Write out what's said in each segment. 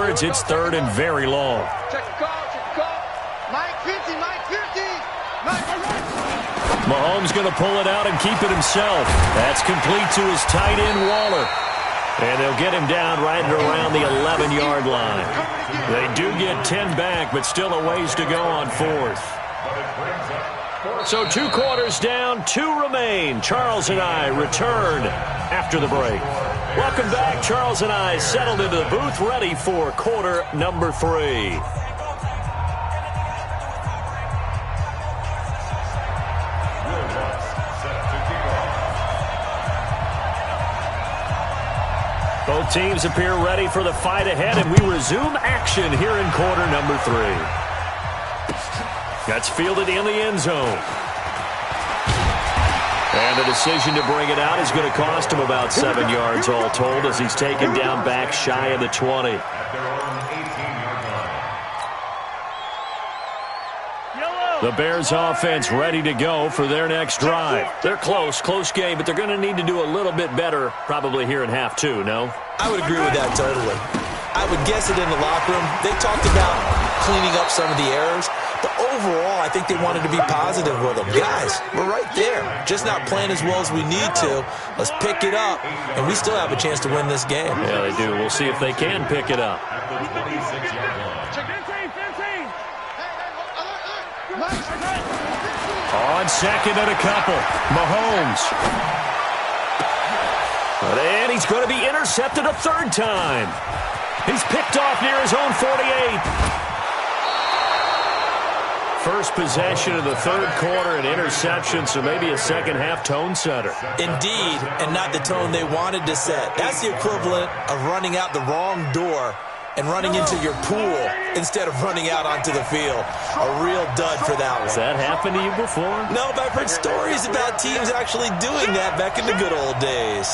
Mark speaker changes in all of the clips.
Speaker 1: words, it's third and very long.
Speaker 2: Check the call, check the call. Mike 50, Mike 50.
Speaker 1: Mahomes going to pull it out and keep it himself. That's complete to his tight end, Waller. And they'll get him down right around the 11-yard line. They do get 10 back, but still a ways to go on fourth. So 2 quarters down, 2 remain. Charles and I return after the break. Welcome back. Charles and I settled into the booth, ready for quarter number 3. Both teams appear ready for the fight ahead, and we resume action here in quarter number 3. That's fielded in the end zone. And the decision to bring it out is going to cost him about 7 yards all told as he's taken down back shy of the 20. The Bears offense ready to go for their next drive. They're close game, but they're going to need to do a little bit better probably here in half 2, no?
Speaker 3: I would agree with that totally. I would guess it in the locker room. They talked about cleaning up some of the errors, but overall I think they wanted to be positive with them. Guys, we're right there. Just not playing as well as we need to. Let's pick it up, and we still have a chance to win this game.
Speaker 1: Yeah, they do. We'll see if they can pick it up. On second and a couple, Mahomes. And he's going to be intercepted a 3rd time. He's picked off near his own 48. First possession of the 3rd quarter, an interception, so maybe a second-half tone setter.
Speaker 3: Indeed, and not the tone they wanted to set. That's the equivalent of running out the wrong door and running into your pool instead of running out onto the field. A real dud for that one.
Speaker 1: Has that happened to you before?
Speaker 3: No, but I've heard stories about teams actually doing that back in the good old days.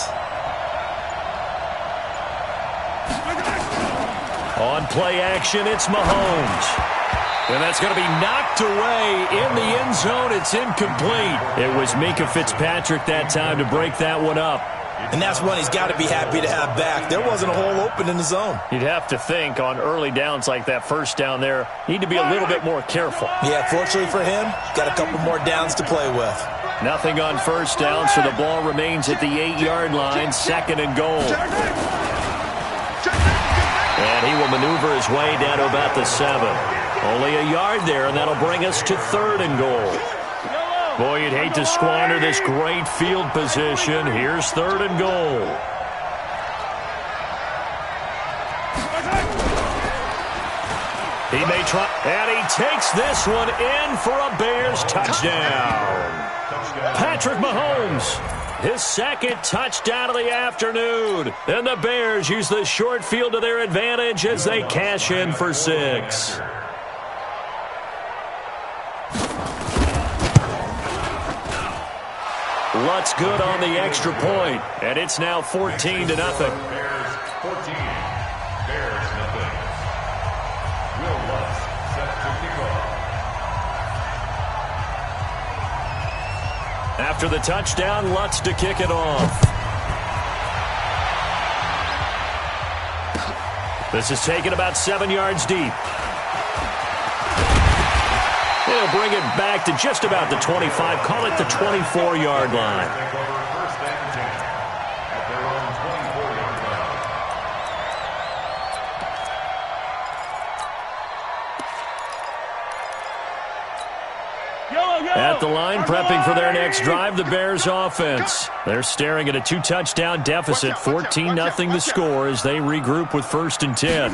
Speaker 1: On play action, it's Mahomes. And that's going to be knocked away in the end zone. It's incomplete. It was Minka Fitzpatrick that time to break that one up.
Speaker 3: And that's one he's got to be happy to have back. There wasn't a hole open in the zone.
Speaker 1: You'd have to think on early downs like that first down there, need to be a little bit more careful.
Speaker 3: Yeah, fortunately for him, got a couple more downs to play with.
Speaker 1: Nothing on first down, so the ball remains at the 8-yard line, 2nd and goal. And he will maneuver his way down to about the 7. Only a yard there, and that'll bring us to 3rd and goal. Boy, you'd hate to squander this great field position. Here's 3rd and goal. He may try, and he takes this one in for a Bears touchdown. Patrick Mahomes, his 2nd touchdown of the afternoon. And the Bears use the short field to their advantage as they cash in for 6. Lutz good on the extra point, and it's now 14-0.
Speaker 4: Bears 14, Bears nothing. Will Lutz set to kick off.
Speaker 1: After the touchdown, Lutz to kick it off. This is taken about 7 yards deep. They'll bring it back to just about the 25, call it the 24-yard line. At the line, prepping for their next drive, the Bears offense. They're staring at a 2-touchdown deficit, 14-0 the score as they regroup with 1st and 10.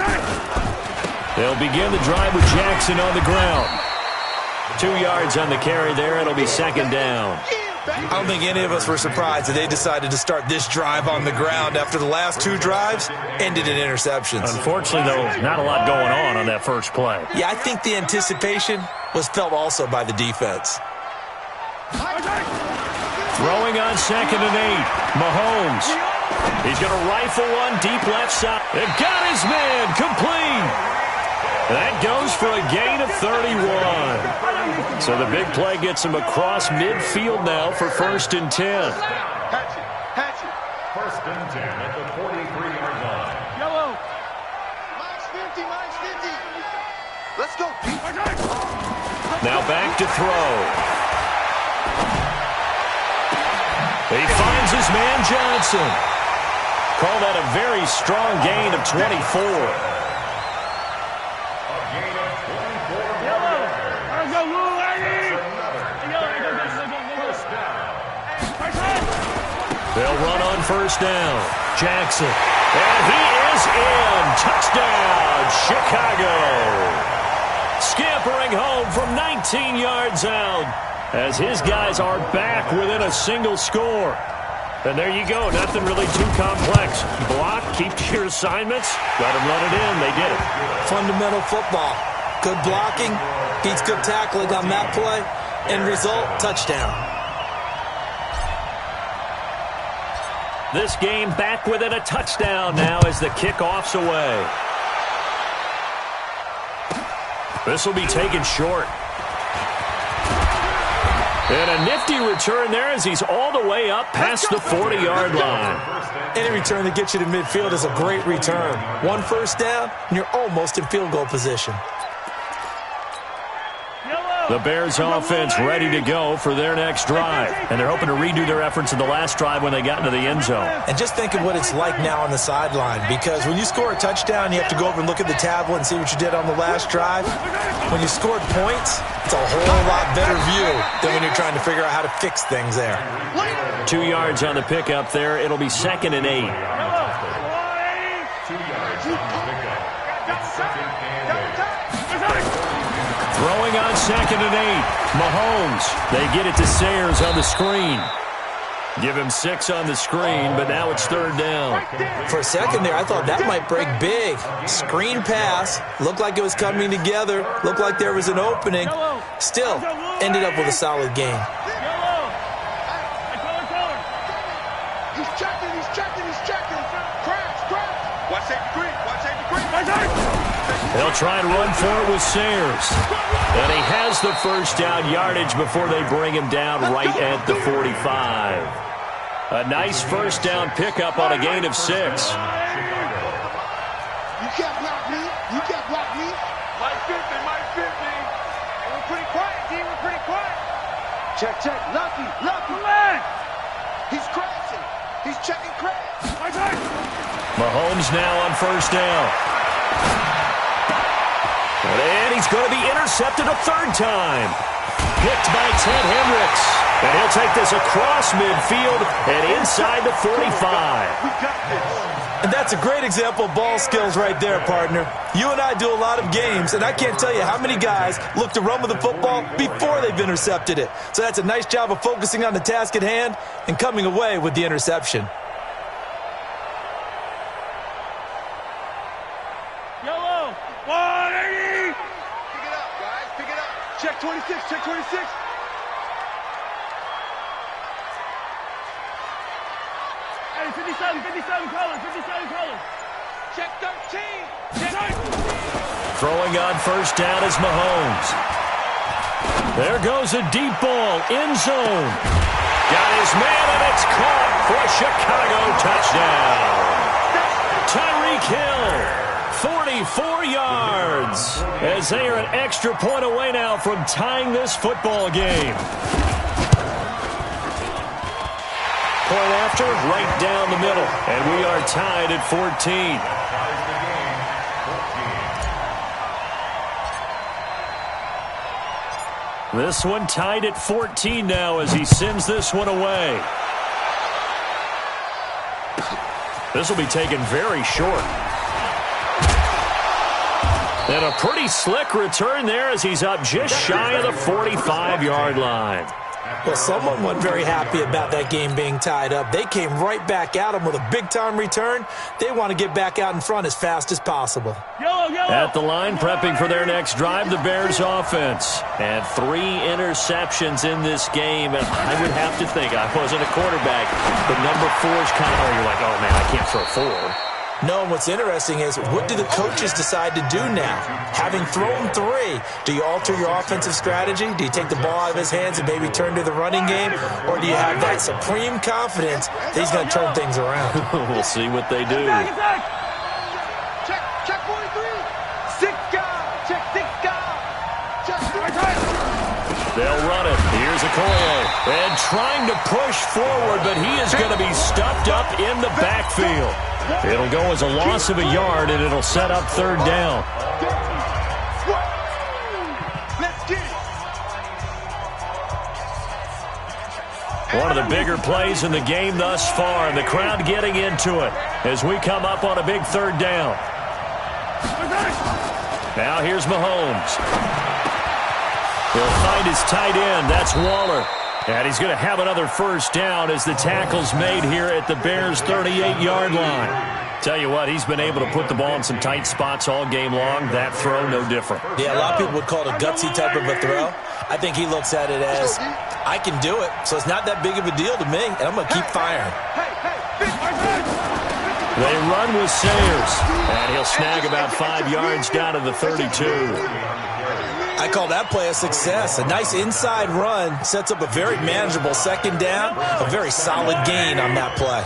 Speaker 1: They'll begin the drive with Jackson on the ground. 2 yards on the carry there. It'll be 2nd down.
Speaker 3: I don't think any of us were surprised that they decided to start this drive on the ground after the last 2 drives ended in interceptions.
Speaker 1: Unfortunately, though, not a lot going on that first play.
Speaker 3: Yeah, I think the anticipation was felt also by the defense.
Speaker 1: Throwing on 2nd and 8. Mahomes. He's going to rifle one deep left side. It got his man complete. That goes for a gain of 31. So the big play gets him across midfield now for 1st and 10.
Speaker 4: First and 10 at the 43-yard line.
Speaker 2: Yellow. 50, mine's 50. Let's go.
Speaker 1: Now back to throw. He finds his man Johnson. Call that a very strong gain of 24. They'll run on first down. Jackson. And he is in. Touchdown, Chicago. Scampering home from 19 yards out as his guys are back within a single score. And there you go. Nothing really too complex. Block, keep to your assignments, let them run it in. They did it.
Speaker 3: Fundamental football. Good blocking, beats good tackling on that play. End result, touchdown.
Speaker 1: This game back within a touchdown now as the kickoff's away. This will be taken short. And a nifty return there as he's all the way up past the 40-yard line.
Speaker 3: Any return that gets you to midfield is a great return. One first down, and you're almost in field goal position.
Speaker 1: The Bears offense ready to go for their next drive. And they're hoping to redo their efforts in the last drive when they got into the end zone.
Speaker 3: And just think of what it's like now on the sideline, because when you score a touchdown, you have to go over and look at the tablet and see what you did on the last drive. When you scored points, it's a whole lot better view than when you're trying to figure out how to fix things there.
Speaker 1: 2 yards on the pickup there. It'll be 2nd and 8.
Speaker 4: 2 yards on the pickup. It's 2nd and 8.
Speaker 1: Throwing on 2nd and 8. Mahomes. They get it to Sayers on the screen. Give him 6 on the screen, but now it's 3rd down.
Speaker 3: For a second there, I thought that might break big. Screen pass. Looked like it was coming together. Looked like there was an opening. Still, ended up with a solid game.
Speaker 2: He's checking. Crash. Watch safety green.
Speaker 1: They'll try and run for it with Sayers. And he has the first down yardage before they bring him down right at the 45. A nice first down pickup on a gain of 6.
Speaker 2: You can't block me. Mike 50. And we're pretty quiet, team. We're pretty quiet. Check. Lucky. He's crashing. He's checking crash.
Speaker 1: Mahomes now on first down. And he's going to be intercepted a 3rd time. Picked by Ted Hendricks. And he'll take this across midfield and inside the 45.
Speaker 2: We got this.
Speaker 3: And that's a great example of ball skills right there, partner. You and I do a lot of games, and I can't tell you how many guys look to run with the football before they've intercepted it. So that's a nice job of focusing on the task at hand and coming away with the interception.
Speaker 2: Yellow. 180. Pick it up, guys. Check 26. Hey, 57 colors. Check 13.
Speaker 1: Throwing on first down is Mahomes. There goes a deep ball, end zone. Got his man, and it's caught for a Chicago touchdown. Tyreek Hill, 44 yards, as they are an extra point away now from tying this football game. Point after, right down the middle, and we are tied at 14. This one tied at 14 now as he sends this one away. This will be taken very short. And a pretty slick return there as he's up just shy of the 45-yard line.
Speaker 3: Well, someone wasn't very happy about that game being tied up. They came right back at him with a big-time return. They want to get back out in front as fast as possible.
Speaker 1: At the line, prepping for their next drive, the Bears offense. And 3 interceptions in this game. And I would have to think, I wasn't a quarterback, but number 4 is kind of where you're like, oh, man, I can't throw 4.
Speaker 3: No, and what's interesting is, what do the coaches decide to do now? Having thrown 3, do you alter your offensive strategy? Do you take the ball out of his hands and maybe turn to the running game? Or do you have that supreme confidence that he's going to turn things around?
Speaker 1: We'll see what they do.
Speaker 2: Check 43.
Speaker 1: They'll run it. Here's Okoye. And trying to push forward, but he is going to be stuffed up in the backfield. It'll go as a loss of a yard, and it'll set up third down. One of the bigger plays in the game thus far, and the crowd getting into it as we come up on a big third down. Now here's Mahomes. He'll find his tight end. That's Waller. And he's going to have another first down as the tackle's made here at the Bears' 38-yard line. Tell you what, he's been able to put the ball in some tight spots all game long. That throw, no different.
Speaker 3: Yeah, a lot of people would call it a gutsy type of a throw. I think he looks at it as, I can do it, so it's not that big of a deal to me, and I'm going to keep firing.
Speaker 1: They run with Sayers, and he'll snag about 5 yards down to the 32.
Speaker 3: I call that play a success. A nice inside run sets up a very manageable second down, a very solid gain on that play.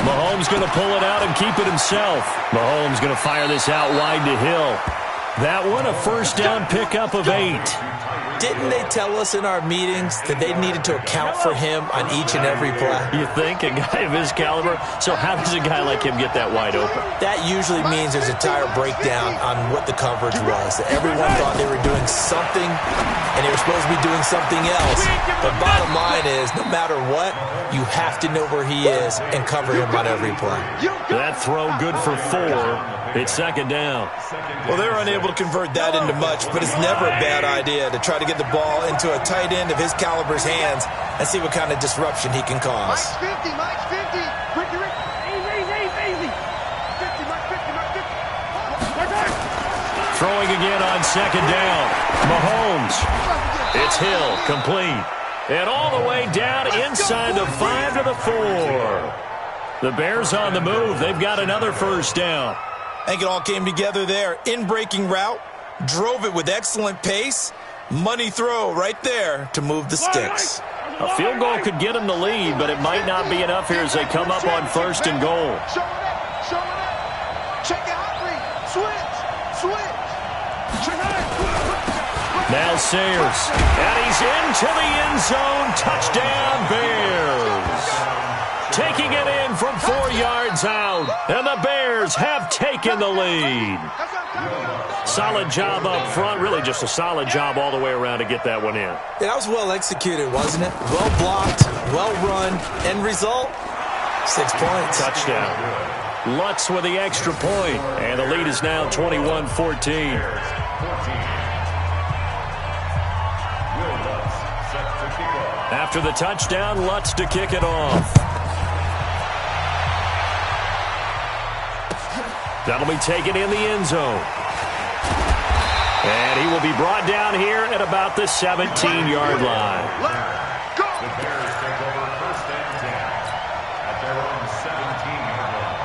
Speaker 1: Mahomes going to pull it out and keep it himself. Mahomes going to fire this out wide to Hill. That one, a first down pickup of 8.
Speaker 3: Didn't they tell us in our meetings that they needed to account for him on each and every play?
Speaker 1: You think? A guy of his caliber? So how does a guy like him get that wide open?
Speaker 3: That usually means there's a tire breakdown on what the coverage was. Everyone thought they were doing something, and they were supposed to be doing something else. But bottom line is, no matter what, you have to know where he is and cover him on every play.
Speaker 1: That throw good for 4. It's second down.
Speaker 3: Well, they're unable to convert that into much, but it's never a bad idea to try to get the ball into a tight end of his caliber's hands and see what kind of disruption he can cause.
Speaker 2: Mike's 50, Mike's 50. Ricky, easy. 50, Mike's 50.
Speaker 1: Throwing again on second down. Mahomes. It's Hill, complete. And all the way down inside the 5 to the 4. The Bears on the move. They've got another first down.
Speaker 3: I think it all came together there. In-breaking route, drove it with excellent pace. Money throw right there to move the sticks.
Speaker 1: A field goal could get them the lead, but it might not be enough here as they come up on first and goal.
Speaker 2: Show it up. Check it out. Switch.
Speaker 1: Now Sayers. And he's into the end zone. Touchdown, Bears. Taking it in from 4 yards out. And the Bears have taken the lead. Solid job up front. Really just a solid job all the way around to get that one in.
Speaker 3: Yeah, that was well executed, wasn't it? Well blocked, well run. End result, 6 points.
Speaker 1: Touchdown. Lutz with the extra point. And the lead is now 21-14. After the touchdown, Lutz to kick it off. That'll be taken in the end zone. And he will be brought down here at about the 17-yard line.
Speaker 4: The Bears take over first and 10 at their own 17-yard line.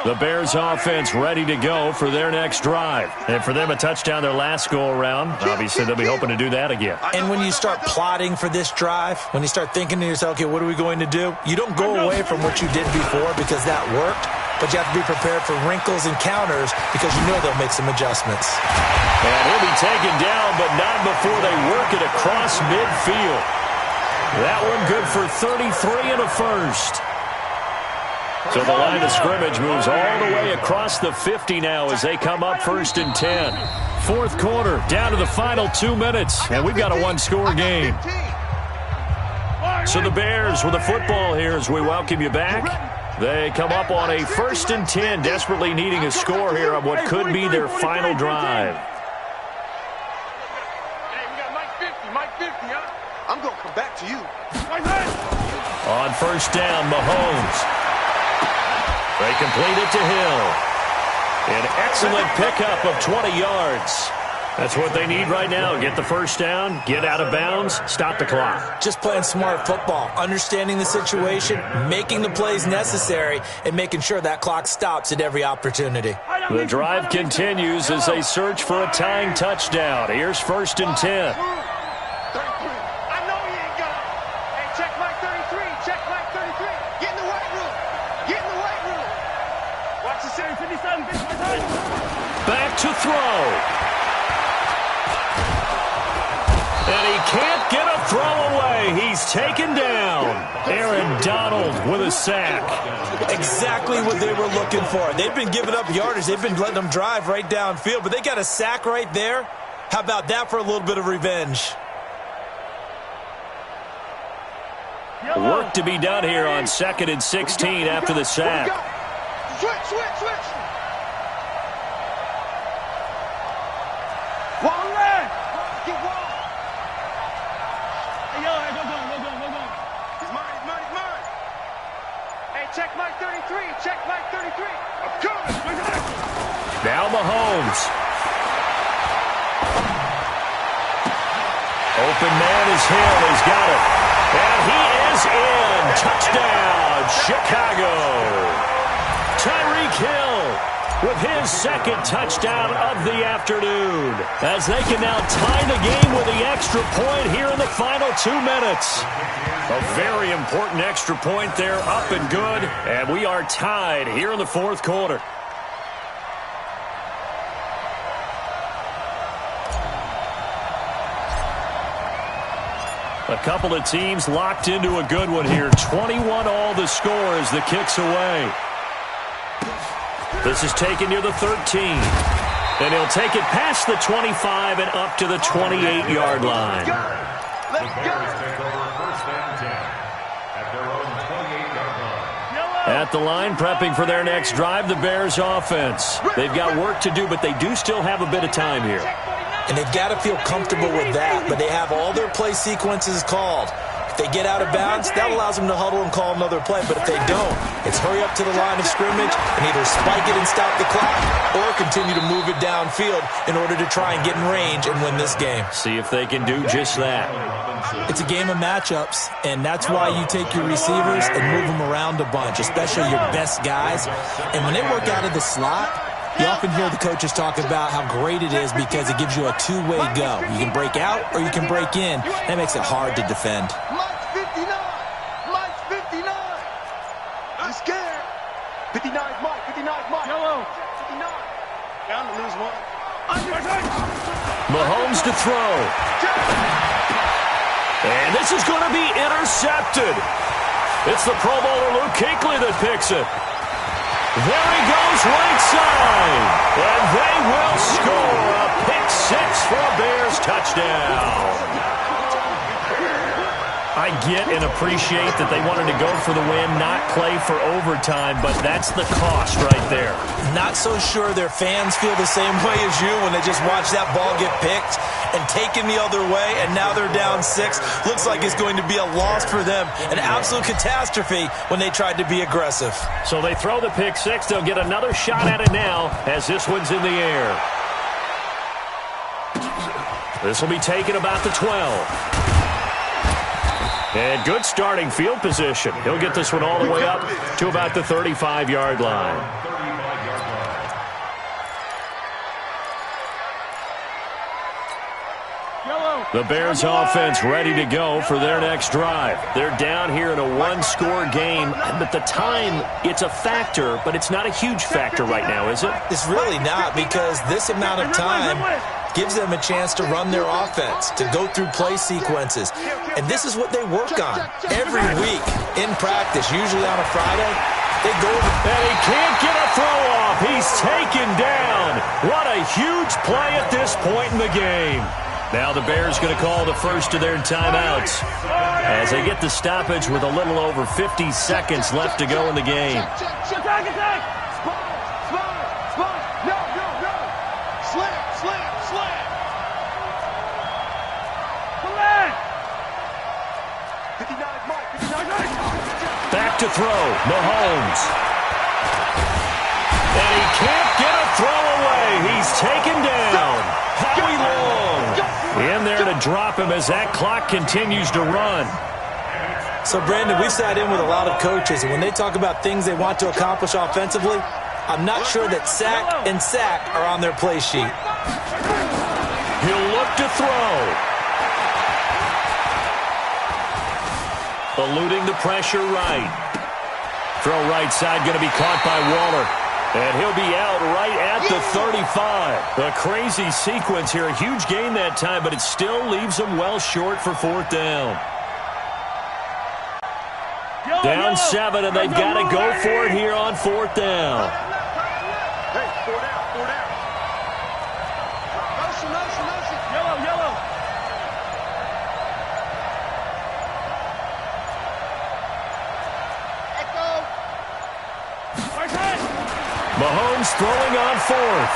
Speaker 1: The Bears offense ready to go for their next drive. And for them, a touchdown their last go-around. Obviously, they'll be hoping to do that again.
Speaker 3: And when you start plotting for this drive, when you start thinking to yourself, okay, what are we going to do? You don't go away from what you did before because that worked, but you have to be prepared for wrinkles and counters because you know they'll make some adjustments.
Speaker 1: And he'll be taken down, but not before they work it across midfield. That one good for 33 and a first. So the line of scrimmage moves all the way across the 50 now as they come up first and 10. Fourth quarter, down to the final 2 minutes, and we've got a one-score game. So the Bears with the football here as we welcome you back. They come up on a first and 10, desperately needing a score here on what could be their final drive.
Speaker 2: Hey, we got Mike 50, huh? I'm going to come back to you.
Speaker 1: On first down, Mahomes. They complete it to Hill. An excellent pickup of 20 yards. That's what they need right now. Get the first down, get out of bounds, stop the clock.
Speaker 3: Just playing smart football, understanding the situation, making the plays necessary, and making sure that clock stops at every opportunity.
Speaker 1: The drive continues as they search for a tying touchdown. Here's first and 10. Back to throw. And he can't get a throw away. He's taken down. Aaron Donald with a sack.
Speaker 3: Exactly what they were looking for. They've been giving up yardage. They've been letting them drive right downfield, but they got a sack right there. How about that for a little bit of revenge?
Speaker 1: Work to be done here on 2nd and 16 after the sack.
Speaker 2: Switch. Get one. Hey, yo, go. He's mine. Hey, check Mike 33. I'm coming.
Speaker 1: Now Mahomes. Open man is Hill. He's got it. And he is in. Touchdown, Chicago. Tyreek Hill with his second touchdown of the afternoon, as they can now tie the game with the extra point here in the final 2 minutes. A very important extra point there, up and good, and we are tied here in the fourth quarter. A couple of teams locked into a good one here. 21 all the score as the kick's away. This is taken near the 13. And he'll take it past the 25 and up to the 28-yard line.
Speaker 4: The Bears take over 1st and 10 at their own 28-yard line.
Speaker 1: At the line, prepping for their next drive, the Bears offense. They've got work to do, but they do still have a bit of time here.
Speaker 3: And they've got to feel comfortable with that, but they have all their play sequences called. If they get out of bounds, that allows them to huddle and call another play. But if they don't, it's hurry up to the line of scrimmage and either spike it and stop the clock or continue to move it downfield in order to try and get in range and win this game.
Speaker 1: See if they can do just that.
Speaker 3: It's a game of matchups, and that's why you take your receivers and move them around a bunch, especially your best guys. And when they work out of the slot, you often hear the coaches talk about how great it is because it gives you a two-way go. You can break out or you can break in. That makes it hard to defend.
Speaker 2: Mike's 59. I'm scared. 59 is Mike. Yellow. 59. Down to lose one.
Speaker 1: Mahomes to throw. And this is going to be intercepted. It's the Pro Bowler Luke Kuechly that picks it. There he goes right side. And they will score a pick six for a Bears touchdown. I get and appreciate that they wanted to go for the win, not play for overtime, but that's the cost right there.
Speaker 3: Not so sure their fans feel the same way as you when they just watch that ball get picked and taken the other way, and now they're down 6. Looks like it's going to be a loss for them, an absolute catastrophe when they tried to be aggressive.
Speaker 1: So they throw the pick six. They'll get another shot at it now as this one's in the air. This will be taken about the 12. And good starting field position. He'll get this one all the way up to about the 35-yard line. The Bears offense ready to go for their next drive. They're down here in a one-score game, but the time, it's a factor, but it's not a huge factor right now, is it?
Speaker 3: It's really not, because this amount of time gives them a chance to run their offense, to go through play sequences. And this is what they work on every week in practice, usually on a Friday. They go
Speaker 1: and he can't get a throw off. He's taken down. What a huge play at this point in the game. Now the Bears going to call the first of their timeouts as they get the stoppage with a little over 50 seconds left to go in the game. Back to throw, Mahomes. And he can't get a throw away. He's taken down. Howie Long in there to drop him as that clock continues to run.
Speaker 3: So, Brandon, we've sat in with a lot of coaches, and when they talk about things they want to accomplish offensively, I'm not sure that sack and sack are on their play sheet.
Speaker 1: He'll look to throw. Eluding the pressure right. Throw right side going to be caught by Waller. And he'll be out right at the 35. A crazy sequence here. A huge gain that time, but it still leaves them well short for fourth down. Down 7, and they've got to go for it here on fourth down.
Speaker 2: Hey, 4 down, 4 down. Motion. Yellow. Echo.
Speaker 1: Mahomes throwing on fourth.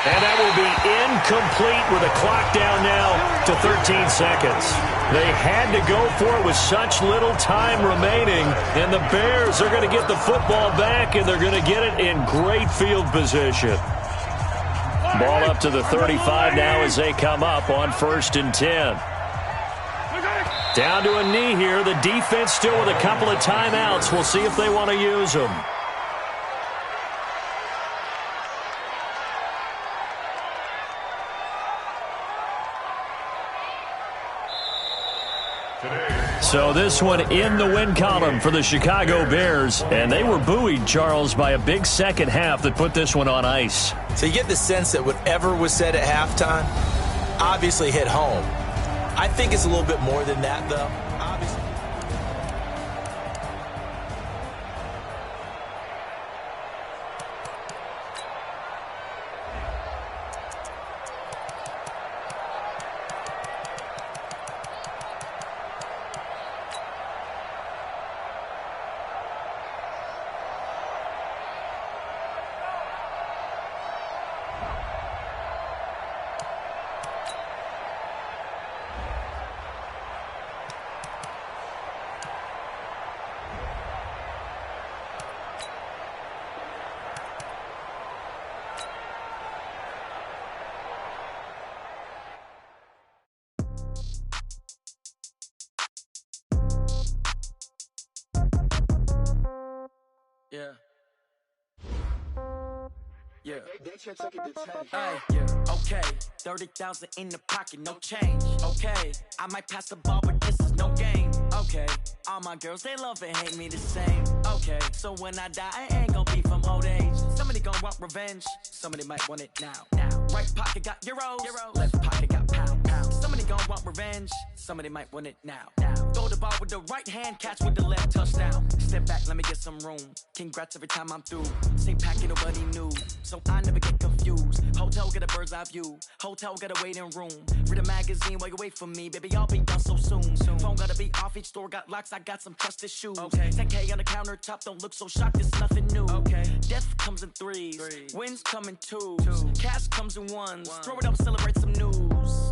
Speaker 1: And that will be incomplete with a clock down now to 13 seconds. They had to go for it with such little time remaining, and the Bears are going to get the football back, and they're going to get it in great field position. Ball up to the 35 now as they come up on 1st and 10. Down to a knee here. The defense still with a couple of timeouts. We'll see if they want to use them. So this one in the win column for the Chicago Bears. And they were buoyed, Charles, by a big second half that put this one on ice.
Speaker 3: So you get the sense that whatever was said at halftime obviously hit home. I think it's a little bit more than that, though. Obviously.
Speaker 5: Yeah. Okay. 30,000 in the pocket, no change. Okay. I might pass the ball, but this is no game. Okay. All my girls, they love and hate me the same. Okay. So when I die, I ain't gonna be from old age. Somebody gonna want revenge. Somebody might want it now. Right pocket got euros. Left pocket got pounds. Somebody gonna want revenge. Somebody might want it now. Throw the ball with the right hand, catch with the left, touchdown. Step back, let me get some room. Congrats every time I'm through. Same packet, nobody knew. So I never get confused. Hotel get a bird's eye view. Hotel get a waiting room. Read a magazine while you wait for me. Baby, I'll be done so soon. Phone gotta be off, each store got locks. I got some trusted shoes. 10K on the countertop, don't look so shocked, it's nothing new. Death comes in threes. Wins come in twos. Cash comes in ones. Throw it up, celebrate some news.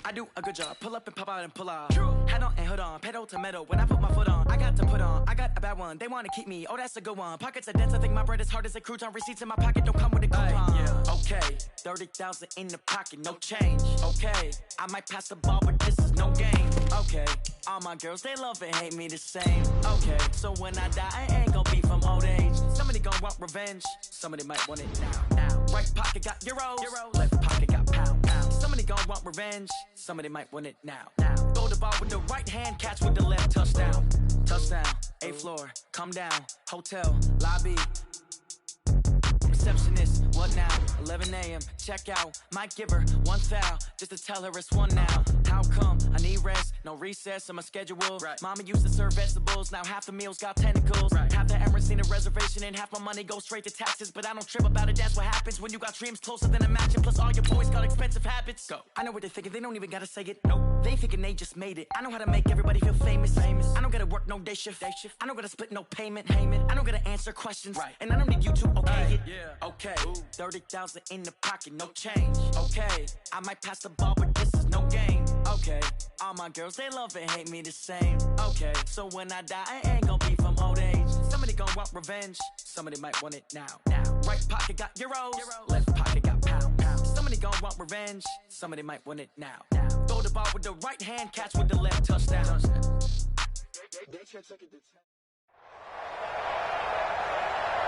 Speaker 5: I do a good job. Pull up and pop out and pull off. Hat on and hood on. Pedal to metal. When I put my foot on, I got to put on. I got a bad one. They want to keep me. Oh, that's a good one. Pockets are dense. I think my bread is hard as a crouton. Receipts in my pocket don't come with a coupon. Okay. 30,000 in the pocket. No change. Okay. I might pass the ball, but this is no game. Okay. All my girls, they love and hate me the same. Okay. So when I die, I ain't gonna be from old age. Somebody gonna want revenge. Somebody might want it now. Right pocket got euros. Left pocket got pounds. Somebody gonna want revenge. Somebody might want it now. Throw the ball with the right hand, catch with the left, touchdown. Touchdown, 8th floor, come down, hotel, lobby. Receptionist, what now? 11 a.m., check out. Might give her one foul, just to tell her it's one now. How come? I need rest, no recess in my schedule. Mama used to serve vegetables, now half the meals got tentacles. Half the Emirates need a reservation and half my money goes straight to taxes. But I don't trip about it, that's what happens when you got dreams closer than a matching. Plus all your boys got expensive habits. Go. I know what they're thinking, they don't even gotta say it. Nope. They thinking they just made it. I know how to make everybody feel famous. I don't gotta work no day shift. I don't gotta split no payment. I don't gotta answer questions. And I don't need you to okay it. Okay, 30,000 in the pocket, no change. Okay, I might pass the ball, but this is no game. Okay, all my girls, they love and hate me the same. Okay, so when I die, I ain't gonna be from old age. Somebody gonna want revenge. Somebody might want it now. Right pocket got euros. Left pocket got pounds. Somebody gonna want revenge. Somebody might want it now. Throw the ball with the right hand, catch with the left, touchdown.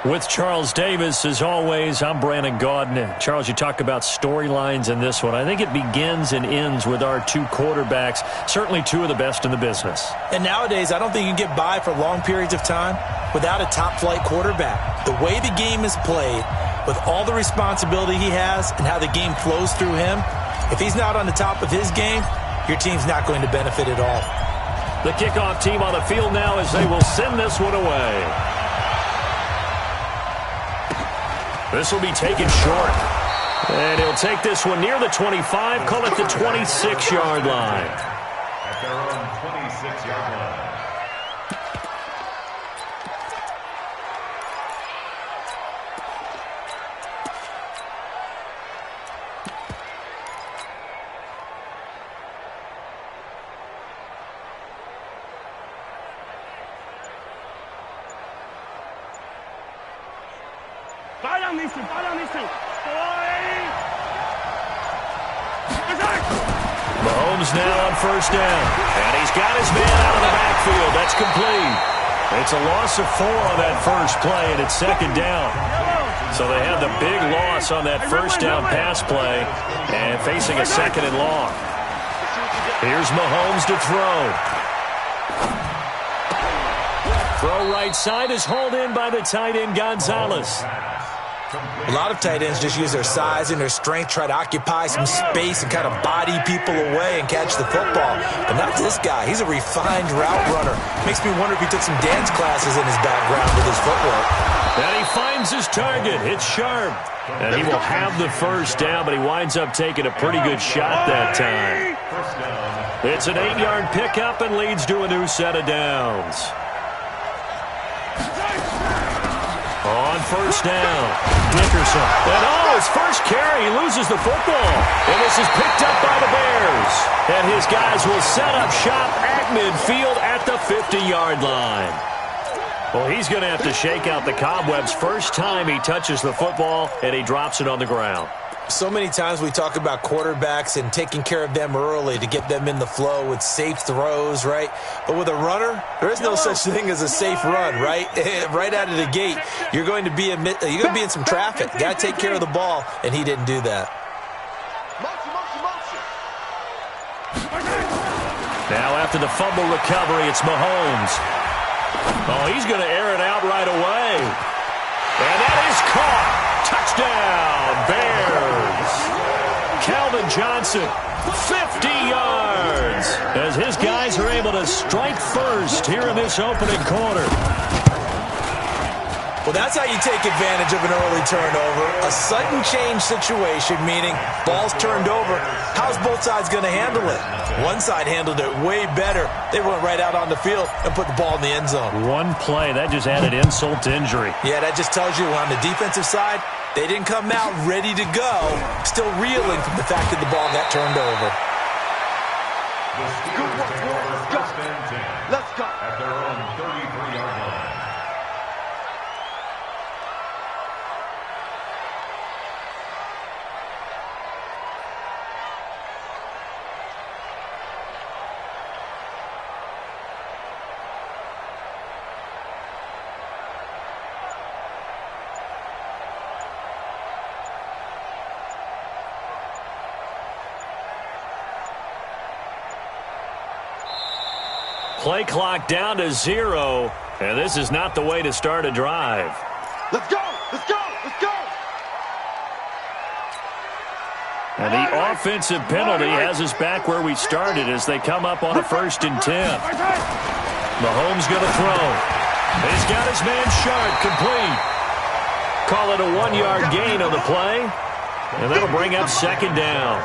Speaker 1: With Charles Davis, as always, I'm Brandon Gaudin. Charles, you talk about storylines in this one. I think it begins and ends with our two quarterbacks, certainly two of the best in the business.
Speaker 3: And nowadays, I don't think you can get by for long periods of time without a top-flight quarterback. The way the game is played, with all the responsibility he has and how the game flows through him, if he's not on the top of his game, your team's not going to benefit at all.
Speaker 1: The kickoff team on the field now as they will send this one away. This will be taken short. And he'll take this one near the 25, call it the 26-yard line.
Speaker 4: At their own 26-yard line.
Speaker 1: Mahomes now on first down. And he's got his man out of the backfield. That's complete. It's a loss of 4 on that first play, and it's second down. So they have the big loss on that first down pass play and facing a second and long. Here's Mahomes to throw. Throw right side is hauled in by the tight end Gonzalez.
Speaker 3: A lot of tight ends just use their size and their strength, try to occupy some space and kind of body people away and catch the football. But not this guy. He's a refined route runner. Makes me wonder if he took some dance classes in his background with his footwork.
Speaker 1: And he finds his target. It's sharp. And he will have the first down, but he winds up taking a pretty good shot that time. It's an 8-yard pickup and leads to a new set of downs. On first down, Dickerson. And his first carry, he loses the football. And this is picked up by the Bears. And his guys will set up shop at midfield at the 50-yard line. Well, he's going to have to shake out the cobwebs first time he touches the football, and he drops it on the ground.
Speaker 3: So many times we talk about quarterbacks and taking care of them early to get them in the flow with safe throws, right? But with a runner, there is no such thing as a safe run, right? Right out of the gate, you're going to be in some traffic. Got to take care of the ball, and he didn't do that.
Speaker 1: Now after the fumble recovery, it's Mahomes. Oh, he's going to air it out right away. And that is caught. Touchdown, Bears. Calvin Johnson, 50 yards, as his guys are able to strike first here in this opening quarter.
Speaker 3: Well, that's how you take advantage of an early turnover. A sudden change situation, meaning ball's turned over. How's both sides going to handle it? One side handled it way better. They went right out on the field and put the ball in the end zone.
Speaker 1: One play, that just added insult to injury.
Speaker 3: Yeah, that just tells you on the defensive side, they didn't come out ready to go, still reeling from the fact that the ball got turned over.
Speaker 4: The Steelers take over first and 10.
Speaker 2: Let's go.
Speaker 4: At their own 33-yard line.
Speaker 1: Play clock down to 0, and this is not the way to start a drive.
Speaker 2: Let's go! Let's go! Let's go!
Speaker 1: And the offensive penalty has us back where we started as they come up on a 1st and 10. Mahomes going to throw. He's got his man Sharp, complete. Call it a 1-yard gain on the play, and that'll bring up 2nd down.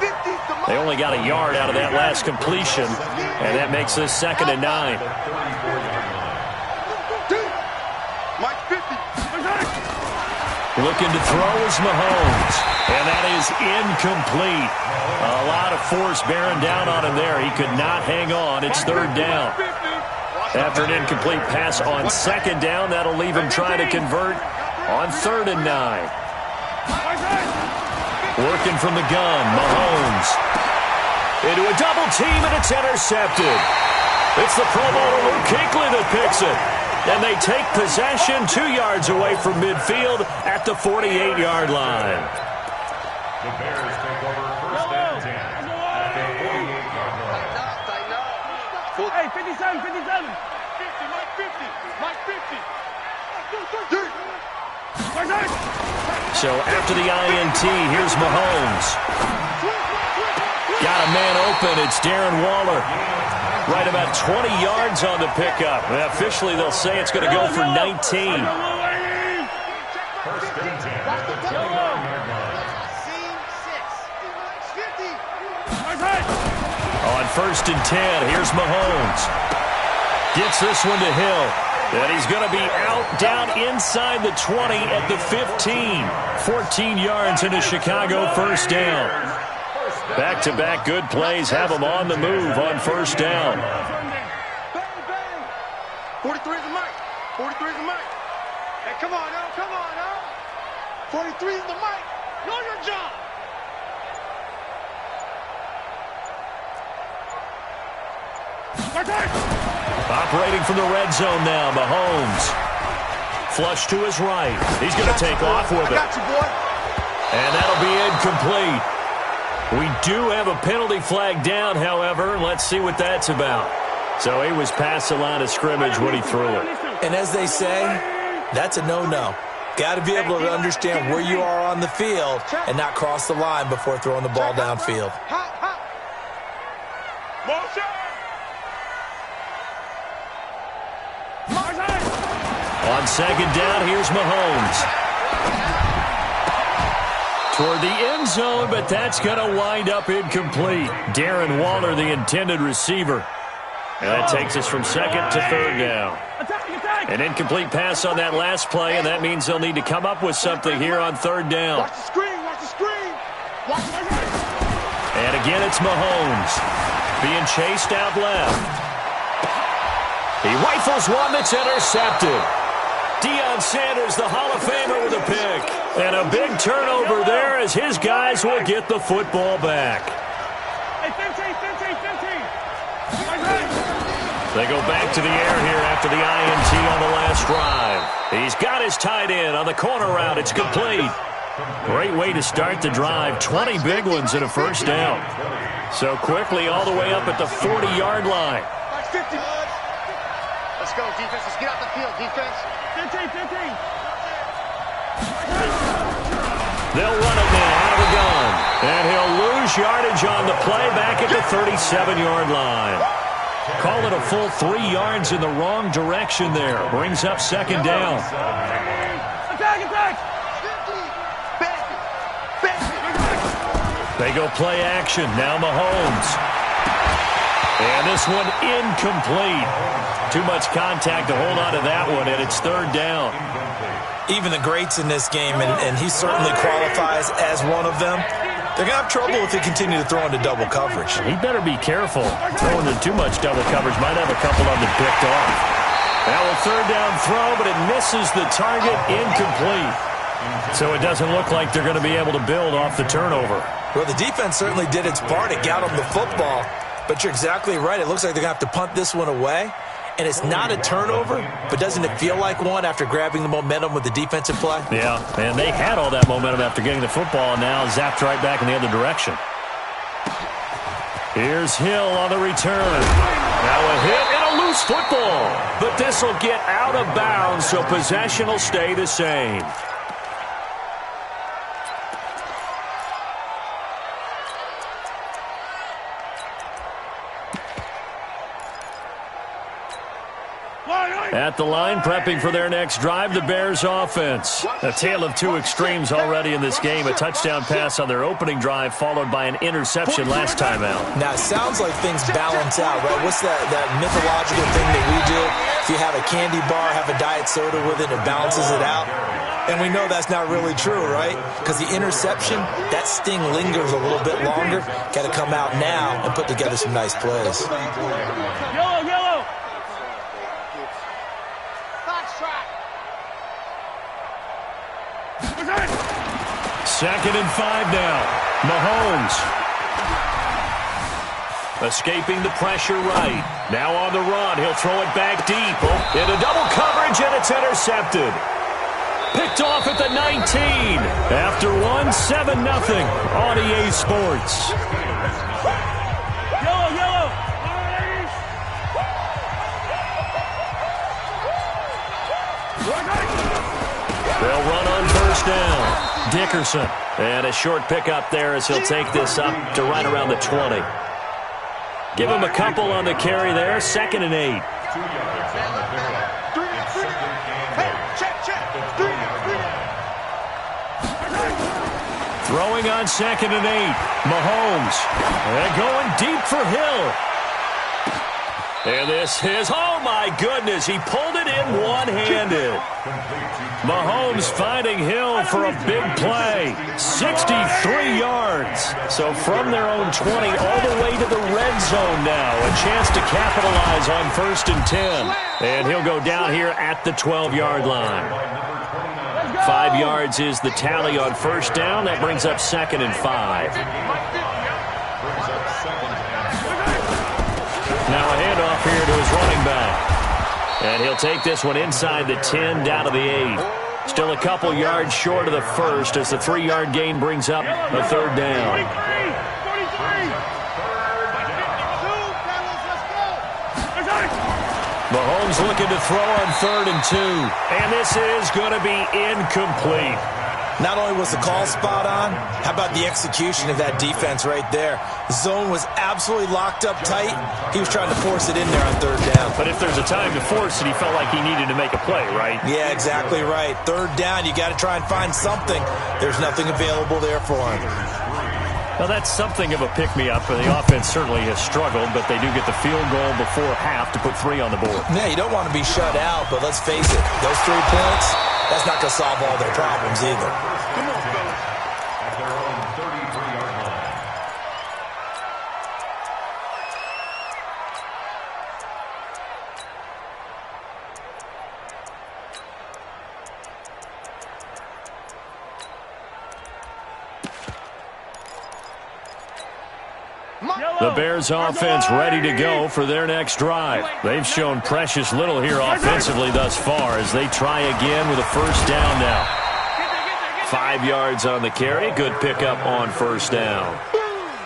Speaker 1: They only got a yard out of that last completion, and that makes this 2nd and 9. Looking to throw is Mahomes, and that is incomplete. A lot of force bearing down on him there. He could not hang on. It's 3rd down. After an incomplete pass on 2nd down, that'll leave him trying to convert on 3rd and 9. Working from the gun, Mahomes. Into a double team, and it's intercepted. It's the Pro Bowler Luke Kuechly that picks it. And they take possession 2 yards away from midfield at the 48-yard line.
Speaker 4: The Bears take over first and 10 at the 48-yard line.
Speaker 2: Hey, 57, 57. 50, Mike 50. Mike 50.
Speaker 1: So after the INT, here's Mahomes. Got a man open. It's Darren Waller. Right about 20 yards on the pickup. Officially, they'll say it's going to go for 19.
Speaker 4: First and 10 at the 29-yard line.
Speaker 1: On first and 10, here's Mahomes. Gets this one to Hill. And he's going to be out down inside the 20 at the 15. 14 yards into Chicago first down. Back-to-back good plays have them on the move on first down.
Speaker 2: 43 is the mic. 43 is the mic. Hey, come on now. Come on now. 43 is the mic. Know your job.
Speaker 1: Operating from the red zone now, Mahomes. Flush to his right. He's going to take off with it.
Speaker 2: I got you, boy.
Speaker 1: And that'll be incomplete. We do have a penalty flag down, however. Let's see what that's about. So he was past the line of scrimmage when he threw it.
Speaker 3: And as they say, that's a no-no. Got to be able to understand where you are on the field and not cross the line before throwing the ball downfield.
Speaker 1: On second down, here's Mahomes. Toward the end zone, but that's going to wind up incomplete. Darren Waller, the intended receiver. And that takes us from second to third down. An incomplete pass on that last play, and that means they'll need to come up with something here on third down.
Speaker 2: Watch the screen. Watch the screen. Watch the screen.
Speaker 1: And again, it's Mahomes being chased out left. He rifles one that's intercepted. Deion Sanders, the Hall of Famer, with a pick. And a big turnover there as his guys will get the football back.
Speaker 2: Hey, 15.
Speaker 1: They go back to the air here after the INT on the last drive. He's got his tight end on the corner route. It's complete. Great way to start the drive. 20 big ones in a first down. So quickly all the way up at the 40-yard line.
Speaker 2: 50. Let's go, defense. Let's get out the field, defense. 15.
Speaker 1: They'll run it now out of the gun. And he'll lose yardage on the play back at the 37-yard line. Call it a full 3 yards in the wrong direction there. Brings up second down.
Speaker 2: Attack.
Speaker 1: They go play action. Now Mahomes. And this one incomplete. Too much contact to hold on to that one, and it's third down.
Speaker 3: Even the greats in this game, and he certainly qualifies as one of them, they're going to have trouble if they continue to throw into double coverage.
Speaker 1: He better be careful. Throwing into too much double coverage might have a couple of them picked off. Now a third down throw, but it misses the target, incomplete. So it doesn't look like they're going to be able to build off the turnover.
Speaker 3: Well, the defense certainly did its part. It got them the football. But you're exactly right. It looks like they're going to have to punt this one away. And it's not a turnover, but doesn't it feel like one after grabbing the momentum with the defensive play?
Speaker 1: Yeah, and they had all that momentum after getting the football, and now zapped right back in the other direction. Here's Hill on the return. Now a hit and a loose football. But this will get out of bounds, so possession will stay the same. At the line, prepping for their next drive, the Bears offense. A tale of two extremes already in this game. A touchdown pass on their opening drive, followed by an interception last time out.
Speaker 3: Now, it sounds like things balance out, right? What's that mythological thing that we do? If you have a candy bar, have a diet soda with it, it balances it out. And we know that's not really true, right? Because the interception, that sting lingers a little bit longer. Got to come out now and put together some nice plays.
Speaker 2: Yellow.
Speaker 1: Second and 5 now. Mahomes. Escaping the pressure right. Now on the run. He'll throw it back deep. Into double coverage, and it's intercepted. Picked off at the 19. After one, 7-0 on EA Sports.
Speaker 2: Yellow.
Speaker 1: They'll run on first down. Dickerson. And a short pickup there as he'll take this up to right around the 20. Give him a couple on the carry there. 2nd and 8. Throwing on 2nd and 8. Mahomes. And going deep for Hill. And this is, oh my goodness, he pulled it in one-handed. Mahomes finding Hill for a big play. 63 yards. So from their own 20 all the way to the red zone now. A chance to capitalize on 1st and 10. And he'll go down here at the 12-yard line. 5 yards is the tally on first down. That brings up 2nd and 5. Now a handoff here to his running back. And he'll take this one inside the 10 down to the 8. Still a couple yards short of the first as the 3-yard gain brings up a 3rd down. Mahomes looking to throw on 3rd and 2. And this is going to be incomplete.
Speaker 3: Not only was the call spot on, how about the execution of that defense right there? The zone was absolutely locked up tight. He was trying to force it in there on 3rd down.
Speaker 1: But if there's a time to force it, he felt like he needed to make a play, right?
Speaker 3: Yeah, exactly right. 3rd down, you got to try and find something. There's nothing available there for him.
Speaker 1: Well, that's something of a pick-me-up. The offense certainly has struggled, but they do get the field goal before half to put 3 on the board.
Speaker 3: Yeah, you don't want to be shut out, but let's face it, those 3 points, that's not going to solve all their problems either.
Speaker 4: At their own 33-yard line.
Speaker 1: The Bears offense ready to go for their next drive. They've shown precious little here offensively thus far as they try again with a 1st down now. 5 yards on the carry. Good pickup on 1st down.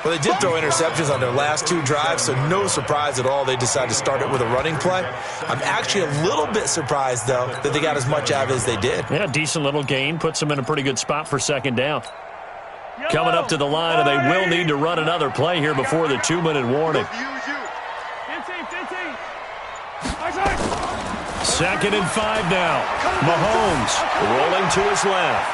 Speaker 3: Well, they did throw interceptions on their last 2 drives, so no surprise at all they decided to start it with a running play. I'm actually a little bit surprised, though, that they got as much out of it as they did.
Speaker 1: Yeah, decent little gain. Puts them in a pretty good spot for 2nd down. Coming up to the line, and they will need to run another play here before the 2-minute warning. 2nd and 5 now. Mahomes rolling to his left.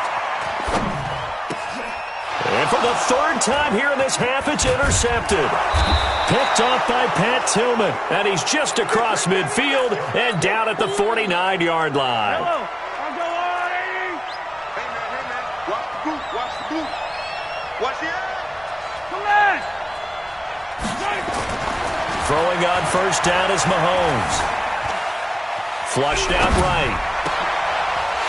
Speaker 1: And for the 3rd time here in this half, it's intercepted. Picked off by Pat Tillman, and he's just across midfield and down at the 49-yard line.
Speaker 2: Watch the
Speaker 1: Throwing on 1st down is Mahomes. Flushed out right.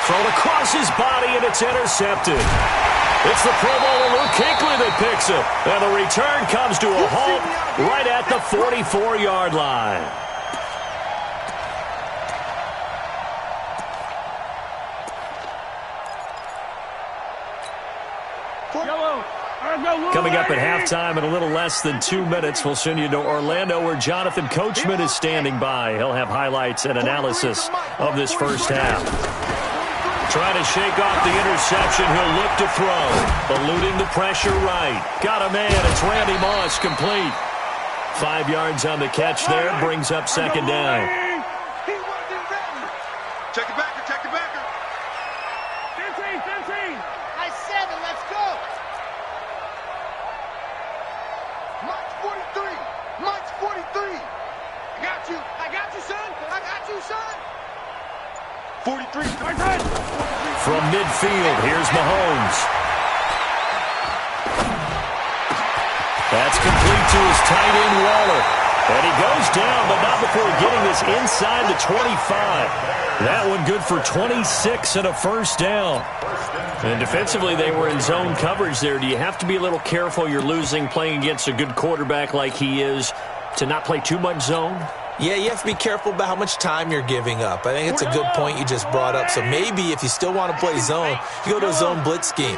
Speaker 1: Thrown across his body, and it's intercepted. It's the Pro Bowler Luke Kuechly that picks it. And the return comes to a halt right at the 44-yard line. Coming up at halftime in a little less than 2 minutes, we'll send you to Orlando where Jonathan Coachman is standing by. He'll have highlights and analysis of this 1st half. Trying to shake off the interception, he'll look to throw. Eluding the pressure right. Got a man, it's Randy Moss, complete. 5 yards on the catch there, brings up 2nd down.
Speaker 2: Check the backer, check the backer. 15. I said it, let's go. March 43. March 43. I got you, son. I got you, son. 43.
Speaker 1: From midfield, here's Mahomes. That's complete to his tight end, Waller. And he goes down, but not before getting this inside the 25. That one good for 26 and a first down. And defensively, they were in zone coverage there. Do you have to be a little careful? You're losing playing against a good quarterback like he is to not play too much zone?
Speaker 3: Yeah, you have to be careful about how much time you're giving up. I think it's a good point you just brought up. So maybe if you still want to play zone, you go to a zone blitz scheme.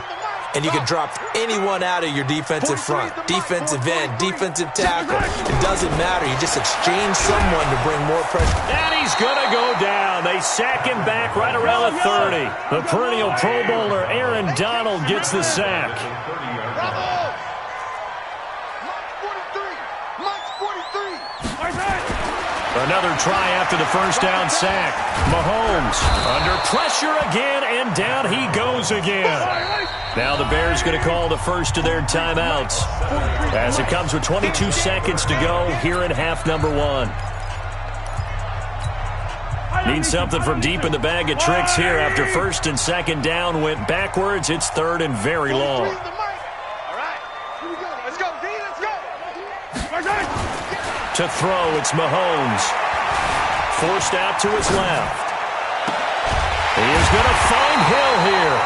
Speaker 3: And you can drop anyone out of your defensive front, defensive end, defensive tackle. It doesn't matter. You just exchange someone to bring more pressure.
Speaker 1: And he's going to go down. They sack him back right around the 30. The perennial Pro Bowler Aaron Donald gets the sack. Another try after the first down sack. Mahomes under pressure again, and down he goes again. Now the Bears going to call the first of their timeouts as it comes with 22 seconds to go here in half number 1. Need something from deep in the bag of tricks here after first and second down went backwards. It's third and very long.
Speaker 2: All right, here we go. Let's go, D. Let's go.
Speaker 1: To throw, it's Mahomes. Forced out to his left. He is going to find Hill here.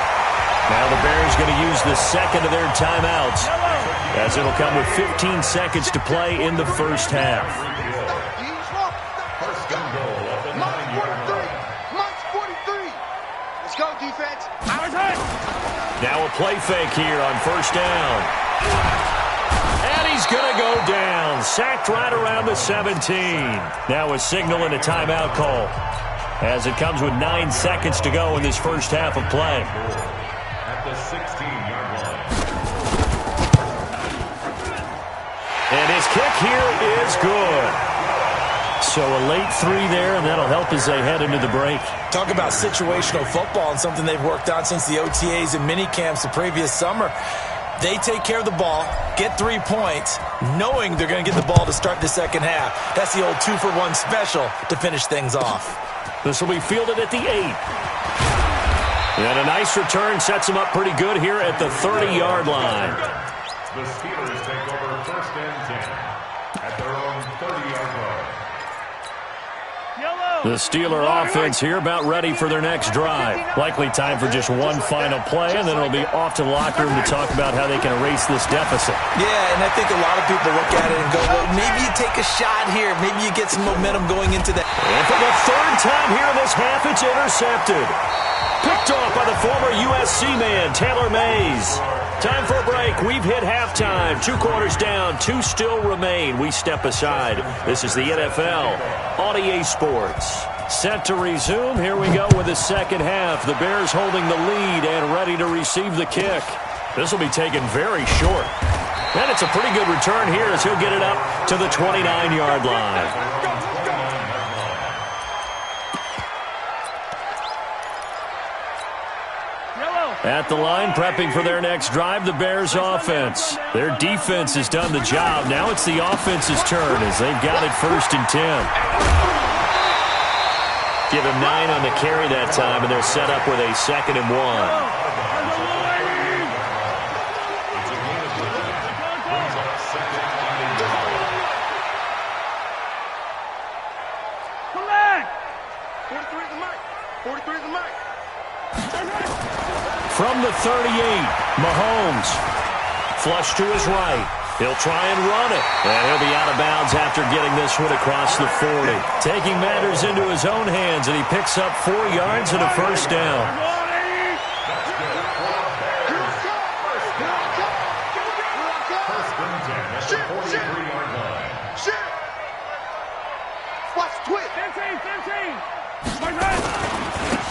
Speaker 1: Now the Bears going to use the second of their timeouts as it'll come with 15 seconds to play in the first half.
Speaker 2: Let's go, defense.
Speaker 1: Now a play fake here on first down. And he's going to go down. Sacked right around the 17. Now a signal and a timeout call as it comes with 9 seconds to go in this first half of play.
Speaker 4: At the 16-yard line.
Speaker 1: And his kick here is good. So a late 3 there, and that'll help as they head into the break.
Speaker 3: Talk about situational football and something they've worked on since the OTAs and mini camps the previous summer. They take care of the ball, get 3 points, knowing they're going to get the ball to start the second half. That's the old 2-for-1 special to finish things off.
Speaker 1: This will be fielded at the 8. And a nice return sets him up pretty good here at the 30-yard line.
Speaker 4: The Steelers take over first and 10 at their own 30-yard line.
Speaker 1: The Steeler offense here about ready for their next drive. Likely time for just one final play, and then it'll be off to the locker room to talk about how they can erase this deficit.
Speaker 3: Yeah, and I think a lot of people look at it and go, well, maybe you take a shot here. Maybe you get some momentum going into that.
Speaker 1: And for the third time here in this half, it's intercepted. Picked off by the former USC man, Taylor Mays. Time for a break. We've hit halftime. 2 quarters down. 2 still remain. We step aside. This is the NFL on EA Sports. Set to resume. Here we go with the second half. The Bears holding the lead and ready to receive the kick. This will be taken very short. And it's a pretty good return here as he'll get it up to the 29-yard line. At the line, prepping for their next drive, the Bears offense. Their defense has done the job. Now it's the offense's turn as they've got it first and 10. Give him 9 on the carry that time, and they're set up with a 2nd and 1. From the 38, Mahomes. Flush to his right. He'll try and run it. And he'll be out of bounds after getting this one across the 40. Taking matters into his own hands, and he picks up 4 yards and a first down.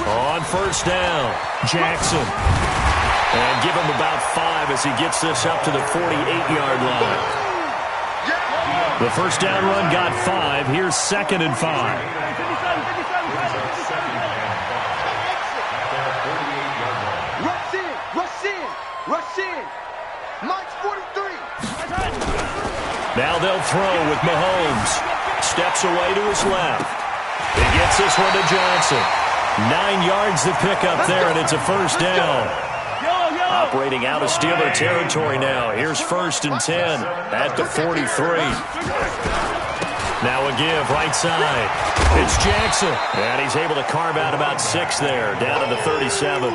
Speaker 1: On first down, Jackson. And give him about 5 as he gets this up to the 48-yard line. The first down run got 5. Here's 2nd and 5.
Speaker 2: Rush in. Mike's 43.
Speaker 1: Now they'll throw with Mahomes. Steps away to his left. He gets this one to Johnson. 9 yards to pick up there, and it's a first down. Operating out of Steeler territory now. Here's first and 10 at the 43. Now a give right side. It's Jackson. And he's able to carve out about 6 there, down to the 37.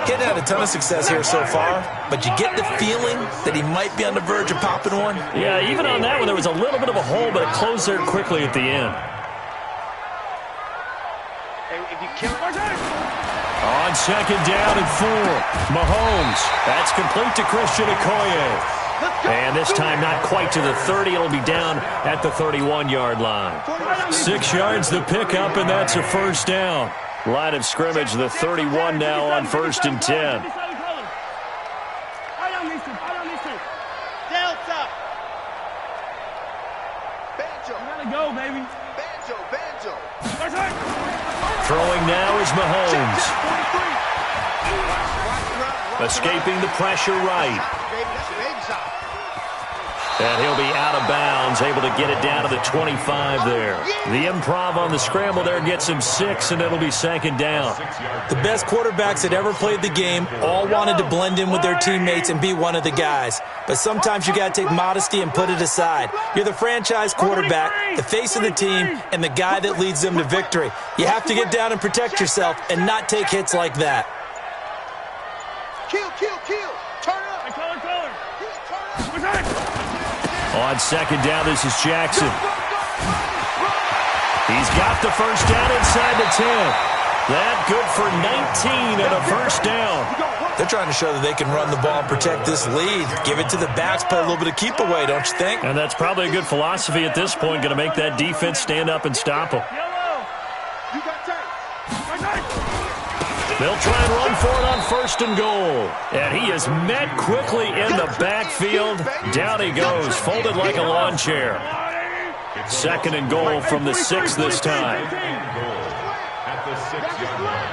Speaker 3: Getting had a ton of success here so far, but you get the feeling that he might be on the verge of popping one.
Speaker 1: Yeah, even on that one, there was a little bit of a hole, but it closed there quickly at the end. On second down and 4, Mahomes. That's complete to Christian Okoye. And this time not quite to the 30. It'll be down at the 31-yard line. 6 yards the pickup, and that's a first down. Line of scrimmage, the 31 now on 1st and 10.
Speaker 2: Delta. Banjo. Gotta go, baby. Banjo, banjo.
Speaker 1: Throwing now is Mahomes. Escaping the pressure right. And he'll be out of bounds, able to get it down to the 25 there. The improv on the scramble there gets him 6, and it'll be second down.
Speaker 3: The best quarterbacks that ever played the game all wanted to blend in with their teammates and be one of the guys. But sometimes you got to take modesty and put it aside. You're the franchise quarterback, the face of the team, and the guy that leads them to victory. You have to get down and protect yourself and not take hits like that.
Speaker 2: Kill. Turn up.
Speaker 1: On second down, this is Jackson. He's got the first down inside the 10. That good for 19 and a first down.
Speaker 3: They're trying to show that they can run the ball and protect this lead. Give it to the backs, play a little bit of keep away, don't you think?
Speaker 1: And that's probably a good philosophy at this point, going to make that defense stand up and stop them. They'll try and run for it on 1st and goal. And he is met quickly in the backfield. Down he goes, folded like a lawn chair. 2nd and goal from the 6 this time.
Speaker 4: At the 6-yard line.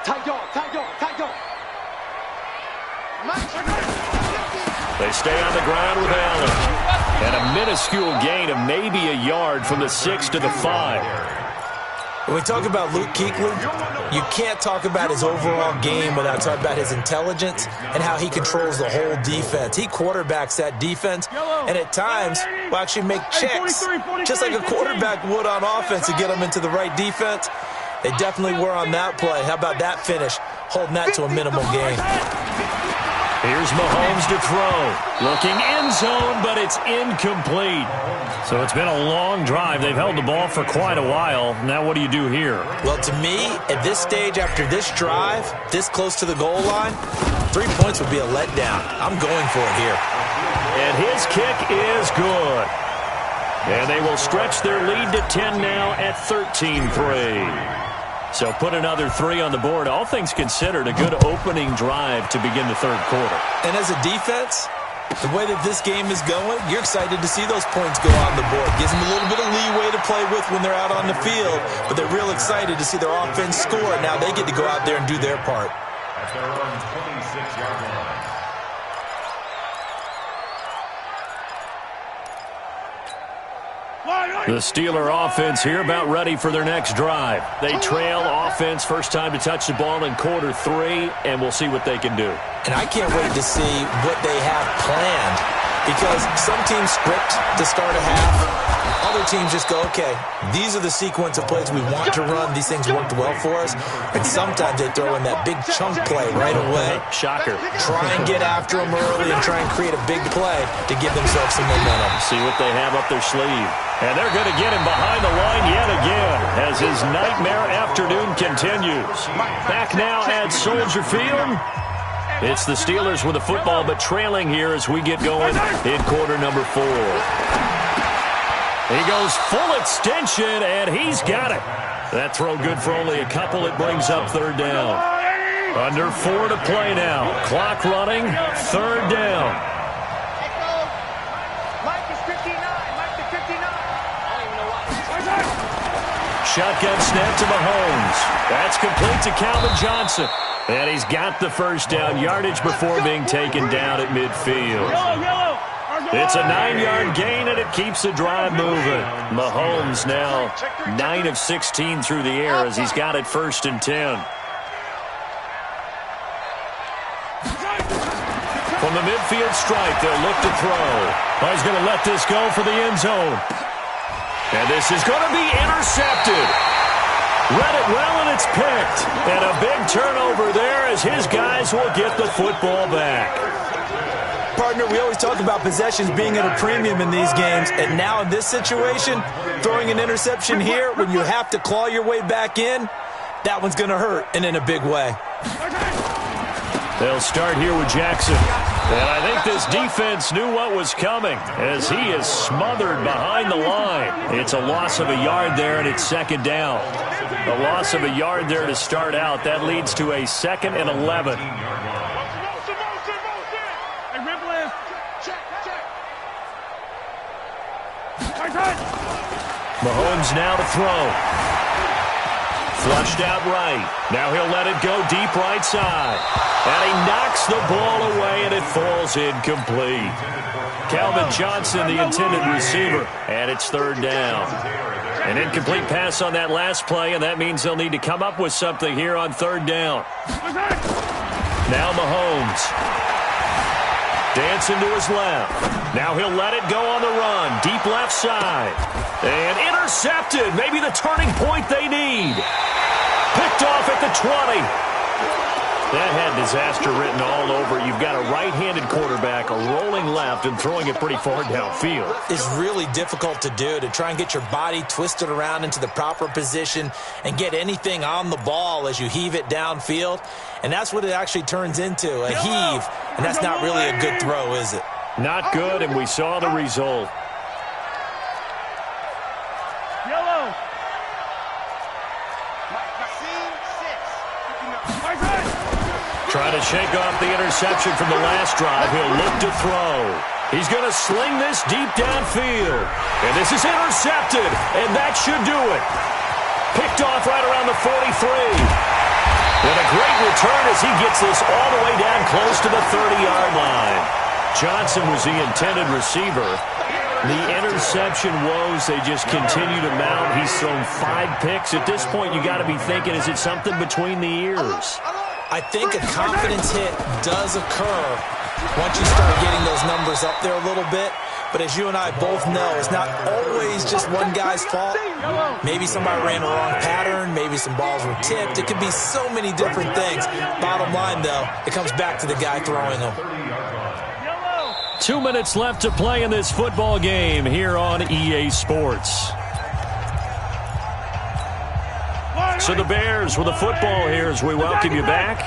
Speaker 2: Tight dog.
Speaker 1: They stay on the ground with Allen. And a minuscule gain of maybe a yard from the 6 to the 5.
Speaker 3: When we talk about Luke Kuechly, you can't talk about his overall game without talking about his intelligence and how he controls the whole defense. He quarterbacks that defense, and at times will actually make checks, just like a quarterback would on offense, to get them into the right defense. They definitely were on that play. How about that finish, holding that to a minimal gain?
Speaker 1: Here's Mahomes to throw. Looking end zone, but it's incomplete. So it's been a long drive. They've held the ball for quite a while. Now what do you do here?
Speaker 3: Well, to me, at this stage, after this drive, this close to the goal line, 3 points would be a letdown. I'm going for it here.
Speaker 1: And his kick is good. And they will stretch their lead to 10 now at 13-3. So put another 3 on the board. All things considered, a good opening drive to begin the 3rd quarter.
Speaker 3: And as a defense, the way that this game is going, you're excited to see those points go on the board. Gives them a little bit of leeway to play with when they're out on the field, but they're real excited to see their offense score. Now they get to go out there and do their part.
Speaker 4: At their own 26-yard line.
Speaker 1: The Steeler offense here about ready for their next drive. They trail offense, first time to touch the ball in Q3, and we'll see what they can do.
Speaker 3: And I can't wait to see what they have planned, because some teams script to start a half. Other teams just go, okay, these are the sequence of plays we want to run. These things worked well for us. And sometimes they throw in that big chunk play right away.
Speaker 1: Shocker.
Speaker 3: Try and get after them early and try and create a big play to give themselves some momentum.
Speaker 1: See what they have up their sleeve. And they're going to get him behind the line yet again as his nightmare afternoon continues. Back now at Soldier Field. It's the Steelers with the football, but trailing here as we get going in quarter number 4. He goes full extension, and he's got it. That throw good for only a couple. It brings up 3rd down. Under 4 to play now. Clock running, 3rd down. Shotgun snap to Mahomes. That's complete to Calvin Johnson. And he's got the first down, yardage before being taken down at midfield. It's a 9-yard gain, and it keeps the drive moving. Mahomes now 9 of 16 through the air as he's got it 1st and 10. From From the midfield stripe, they'll look to throw. Oh, he's going to let this go for the end zone. And this is going to be intercepted. Read it well, and it's picked. And a big turnover there as his guys will get the football back.
Speaker 3: Partner, we always talk about possessions being at a premium in these games, and now in this situation, throwing an interception here when you have to claw your way back in, that one's going to hurt, and in a big way.
Speaker 1: They'll start here with Jackson. And I think this defense knew what was coming as he is smothered behind the line. It's a loss of a yard there, and it's second down. A loss of a yard there to start out. That leads to a 2nd and 11. Mahomes now to throw. Flushed out right. Now he'll let it go deep right side. And he knocks the ball away, and it falls incomplete. Calvin Johnson, the intended receiver, and it's third down. An incomplete pass on that last play, and that means they'll need to come up with something here on third down. Now Mahomes. Dancing to his left. Now he'll let it go on the run. Deep left side. And intercepted. Maybe the turning point they need. Picked off at the 20. That had disaster written all over it. You've got a right-handed quarterback, a rolling left, and throwing it pretty far downfield.
Speaker 3: It's really difficult to do, to try and get your body twisted around into the proper position and get anything on the ball as you heave it downfield. And that's what it actually turns into, a heave. And that's not really a good throw, is it?
Speaker 1: Not good, and we saw the result. Trying to shake off the interception from the last drive. He'll look to throw. He's going to sling this deep downfield. And this is intercepted, and that should do it. Picked off right around the 43. And a great return as he gets this all the way down close to the 30-yard line. Johnson was the intended receiver. The interception woes, they just continue to mount. He's thrown 5 picks. At this point, you got to be thinking, is it something between the ears?
Speaker 3: I think a confidence hit does occur once you start getting those numbers up there a little bit. But as you and I both know, it's not always just one guy's fault. Maybe somebody ran a wrong pattern. Maybe some balls were tipped. It could be so many different things. Bottom line, though, it comes back to the guy throwing them.
Speaker 1: 2 minutes left to play in this football game here on EA Sports. So the Bears with the football here as we welcome you back.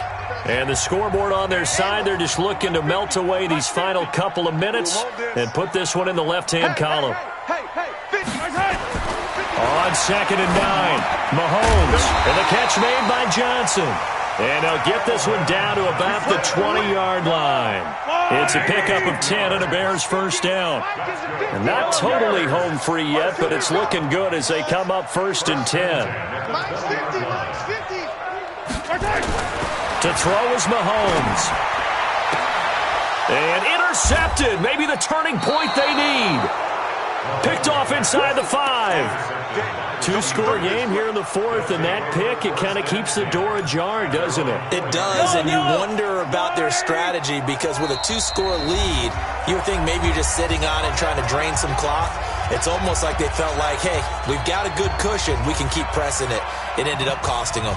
Speaker 1: And the scoreboard on their side, they're just looking to melt away these final couple of minutes and put this one in the left-hand column. On 2nd and 9, Mahomes, and the catch made by Johnson. And they'll get this one down to about the 20-yard line. It's a pickup of 10 and a Bears first down. And not totally home free yet, but it's looking good as they come up 1st and 10. To throw is Mahomes. And intercepted. Maybe the turning point they need. Picked off inside the 5. 2-score game here in the 4th, and that pick, it kind of keeps the door ajar, doesn't it?
Speaker 3: It does, and you wonder about their strategy because with a 2-score lead, you would think maybe you're just sitting on it trying to drain some clock. It's almost like they felt like, hey, we've got a good cushion. We can keep pressing it. It ended up costing them.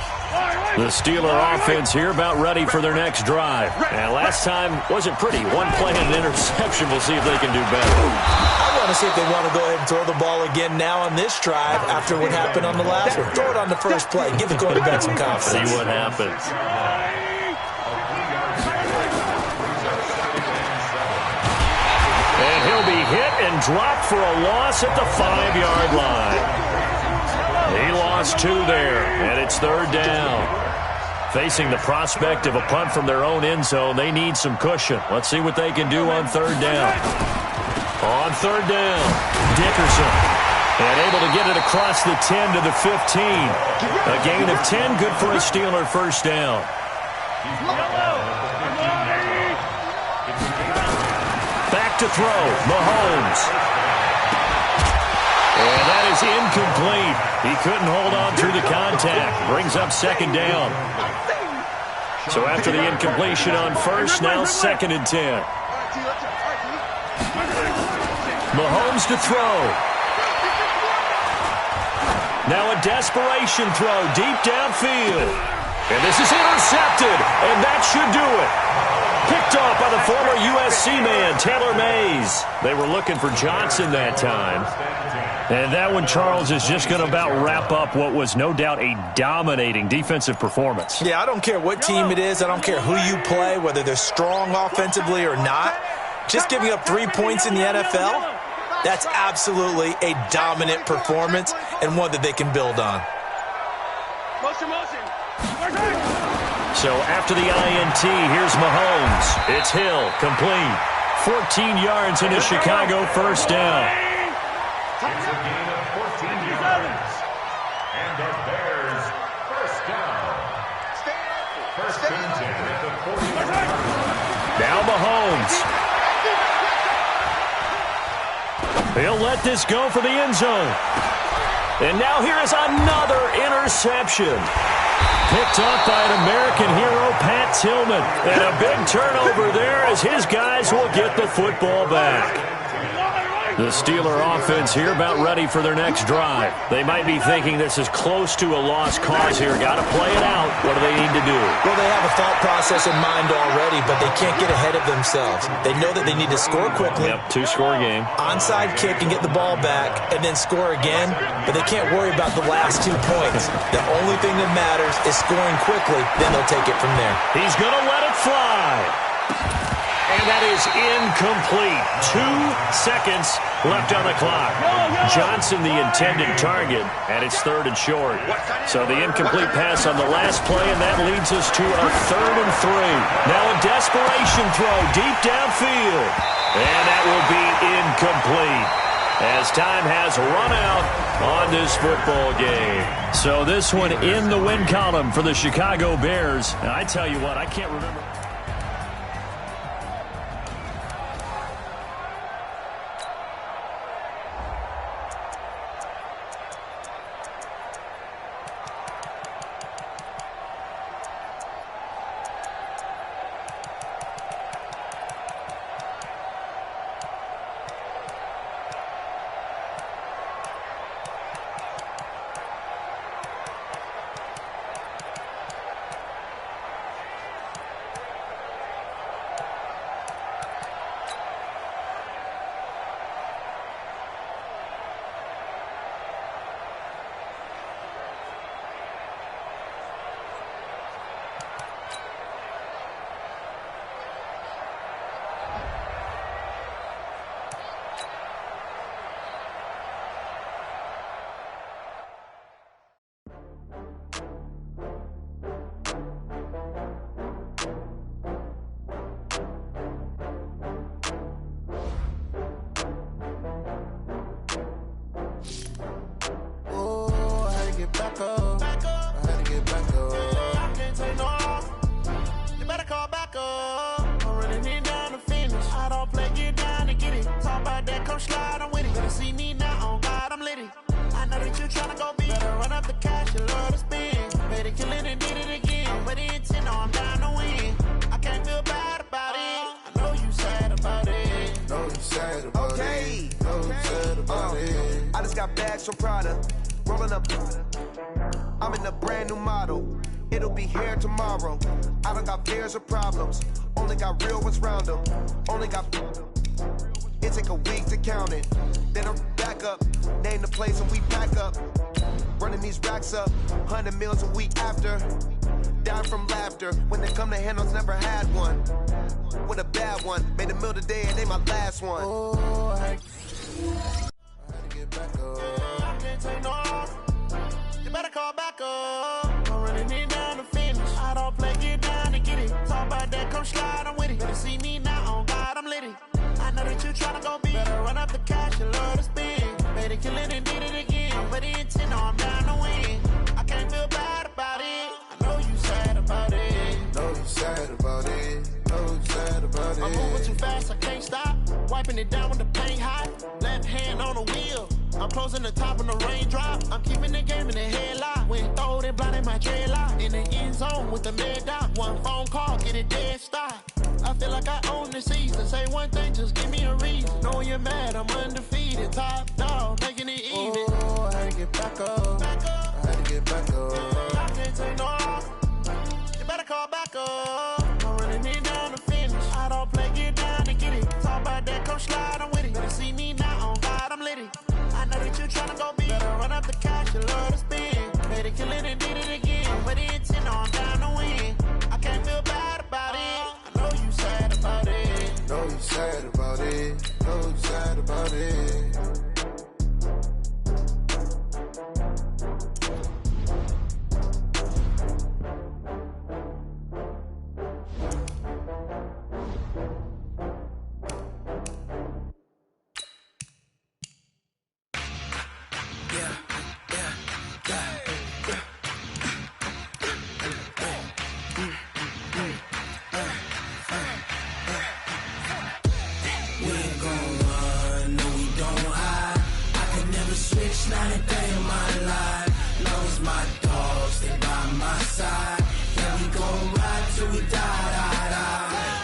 Speaker 1: The Steeler offense here about ready for their next drive. And last time wasn't pretty. One play and an interception. We'll see if they can do better.
Speaker 3: I want to see if they want to go ahead and throw the ball again now on this drive after what happened on the last one. Throw it on the first play. Give the quarterback some confidence.
Speaker 1: See what happens. And he'll be hit and dropped for a loss at the 5-yard line. He lost 2 there, and it's third down. Facing the prospect of a punt from their own end zone, they need some cushion. Let's see what they can do on third down. On third down, Dickerson. And able to get it across the 10 to the 15. A gain of 10, good for a Steeler first down. Back to throw, Mahomes. And that is incomplete. He couldn't hold on through the contact. Brings up second down. So after the incompletion on first, now 2nd and 10. Mahomes to throw. Now a desperation throw deep downfield. And this is intercepted, and that should do it. Picked off by the former USC man, Taylor Mays. They were looking for Johnson that time. And that one, Charles, is just going to about wrap up what was no doubt a dominating defensive performance.
Speaker 3: Yeah, I don't care what team it is. I don't care who you play, whether they're strong offensively or not. Just giving up 3 points in the NFL, that's absolutely a dominant performance and one that they can build on.
Speaker 1: So after the INT, here's Mahomes. It's Hill, complete. 14 yards into Chicago, first down.
Speaker 4: It's a gain of 14 yards. And the Bears, first down. First and 10 at the 40-yard line.
Speaker 1: Now Mahomes. He'll let this go for the end zone. And now here is another interception. Picked up by an American hero, Pat Tillman. And a big turnover there as his guys will get the football back. The Steeler offense here about ready for their next drive. They might be thinking this is close to a lost cause here. Got to play it out. What do they need to do?
Speaker 3: Well, they have a thought process in mind already, but they can't get ahead of themselves. They know that they need to score quickly.
Speaker 1: Yep, 2-score game.
Speaker 3: Onside kick and get the ball back and then score again, but they can't worry about the last 2 points. The only thing that matters is scoring quickly, then they'll take it from there.
Speaker 1: He's going to let it fly. And that is incomplete. 2 seconds left on the clock. Johnson, the intended target, and it's 3rd and short. So the incomplete pass on the last play, and that leads us to a 3rd and 3. Now a desperation throw deep downfield. And that will be incomplete as time has run out on this football game. So this one in the win column for the Chicago Bears. And I tell you what, I can't remember.
Speaker 2: I'm in a brand new model. It'll be here tomorrow. I don't got fears or problems. Only got real ones round them. Only got. It take a week to count it. Then I'm back up. Name the place and we pack up. Running these racks up. 100 meals a week after. Down from laughter. When they come to handles, never had one. With a bad one. Made a meal today and they my last one. Oh, I had to get back up. I can't take no off. You better call back up. I'm running it down to finish. I don't play, get down and get it. Talk about that, come slide, I'm with it. Better see me now, on God, I'm litty. I know that you tryna go big. Better run up the cash, you love to spend. Made it, kill it, and did it again. But the intent, no, I'm down to win. I can't feel bad about it. I know you sad about it. Know you sad about it. Know you sad about it. I'm moving too fast, I can't stop. Wiping it down when the paint hot. Left hand on the wheel. I'm closing the top when the raindrop. I'm keeping the game in the headlock. When throwed it, blinded my dreadlock. In the end zone with the mid dot. One phone call, get it dead stop.
Speaker 6: I feel like I own the season. Say one thing, just give me a reason. Know you're mad, I'm undefeated. Top dog, making it even. Oh, I had to get back up. I had to get back up. I can't take no. You better call back up. I'm running it down to finish. I don't play, get down to get it. Talk about that, come slide, I'm with it. Better see me now, on God, I'm litty. I know that you tryna go big. Better run up the cash, you love to spin. Better kill it and did it again. With the intent on down to win. I can't feel bad about it. I know you sad about it. Know you sad about it. Know you sad about it.
Speaker 5: Not a day in my life. Knows my dogs, they by my side. Yeah, we gon' ride till we die.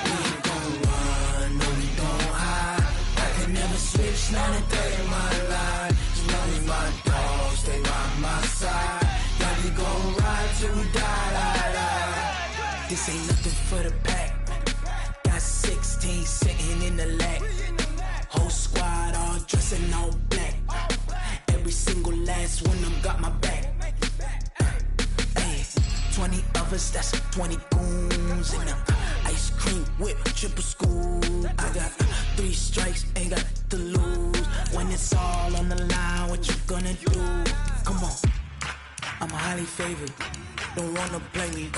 Speaker 5: We ain't gon' run, no, we gon' hide. I can never switch, not a day in my life. Knows my dogs, they by my side. Yeah, we gon' ride till we die. This ain't nothing for the pack. Got 16 sitting in the lag. Whole squad all dressing all black. Every single last one of them got my back. Hey, 20 of us, that's 20 goons in them. Ice cream whip, triple school. I got 3 strikes, ain't got to lose. When it's all on the line, what you gonna do? Come on, I'm highly favored. Don't wanna play me,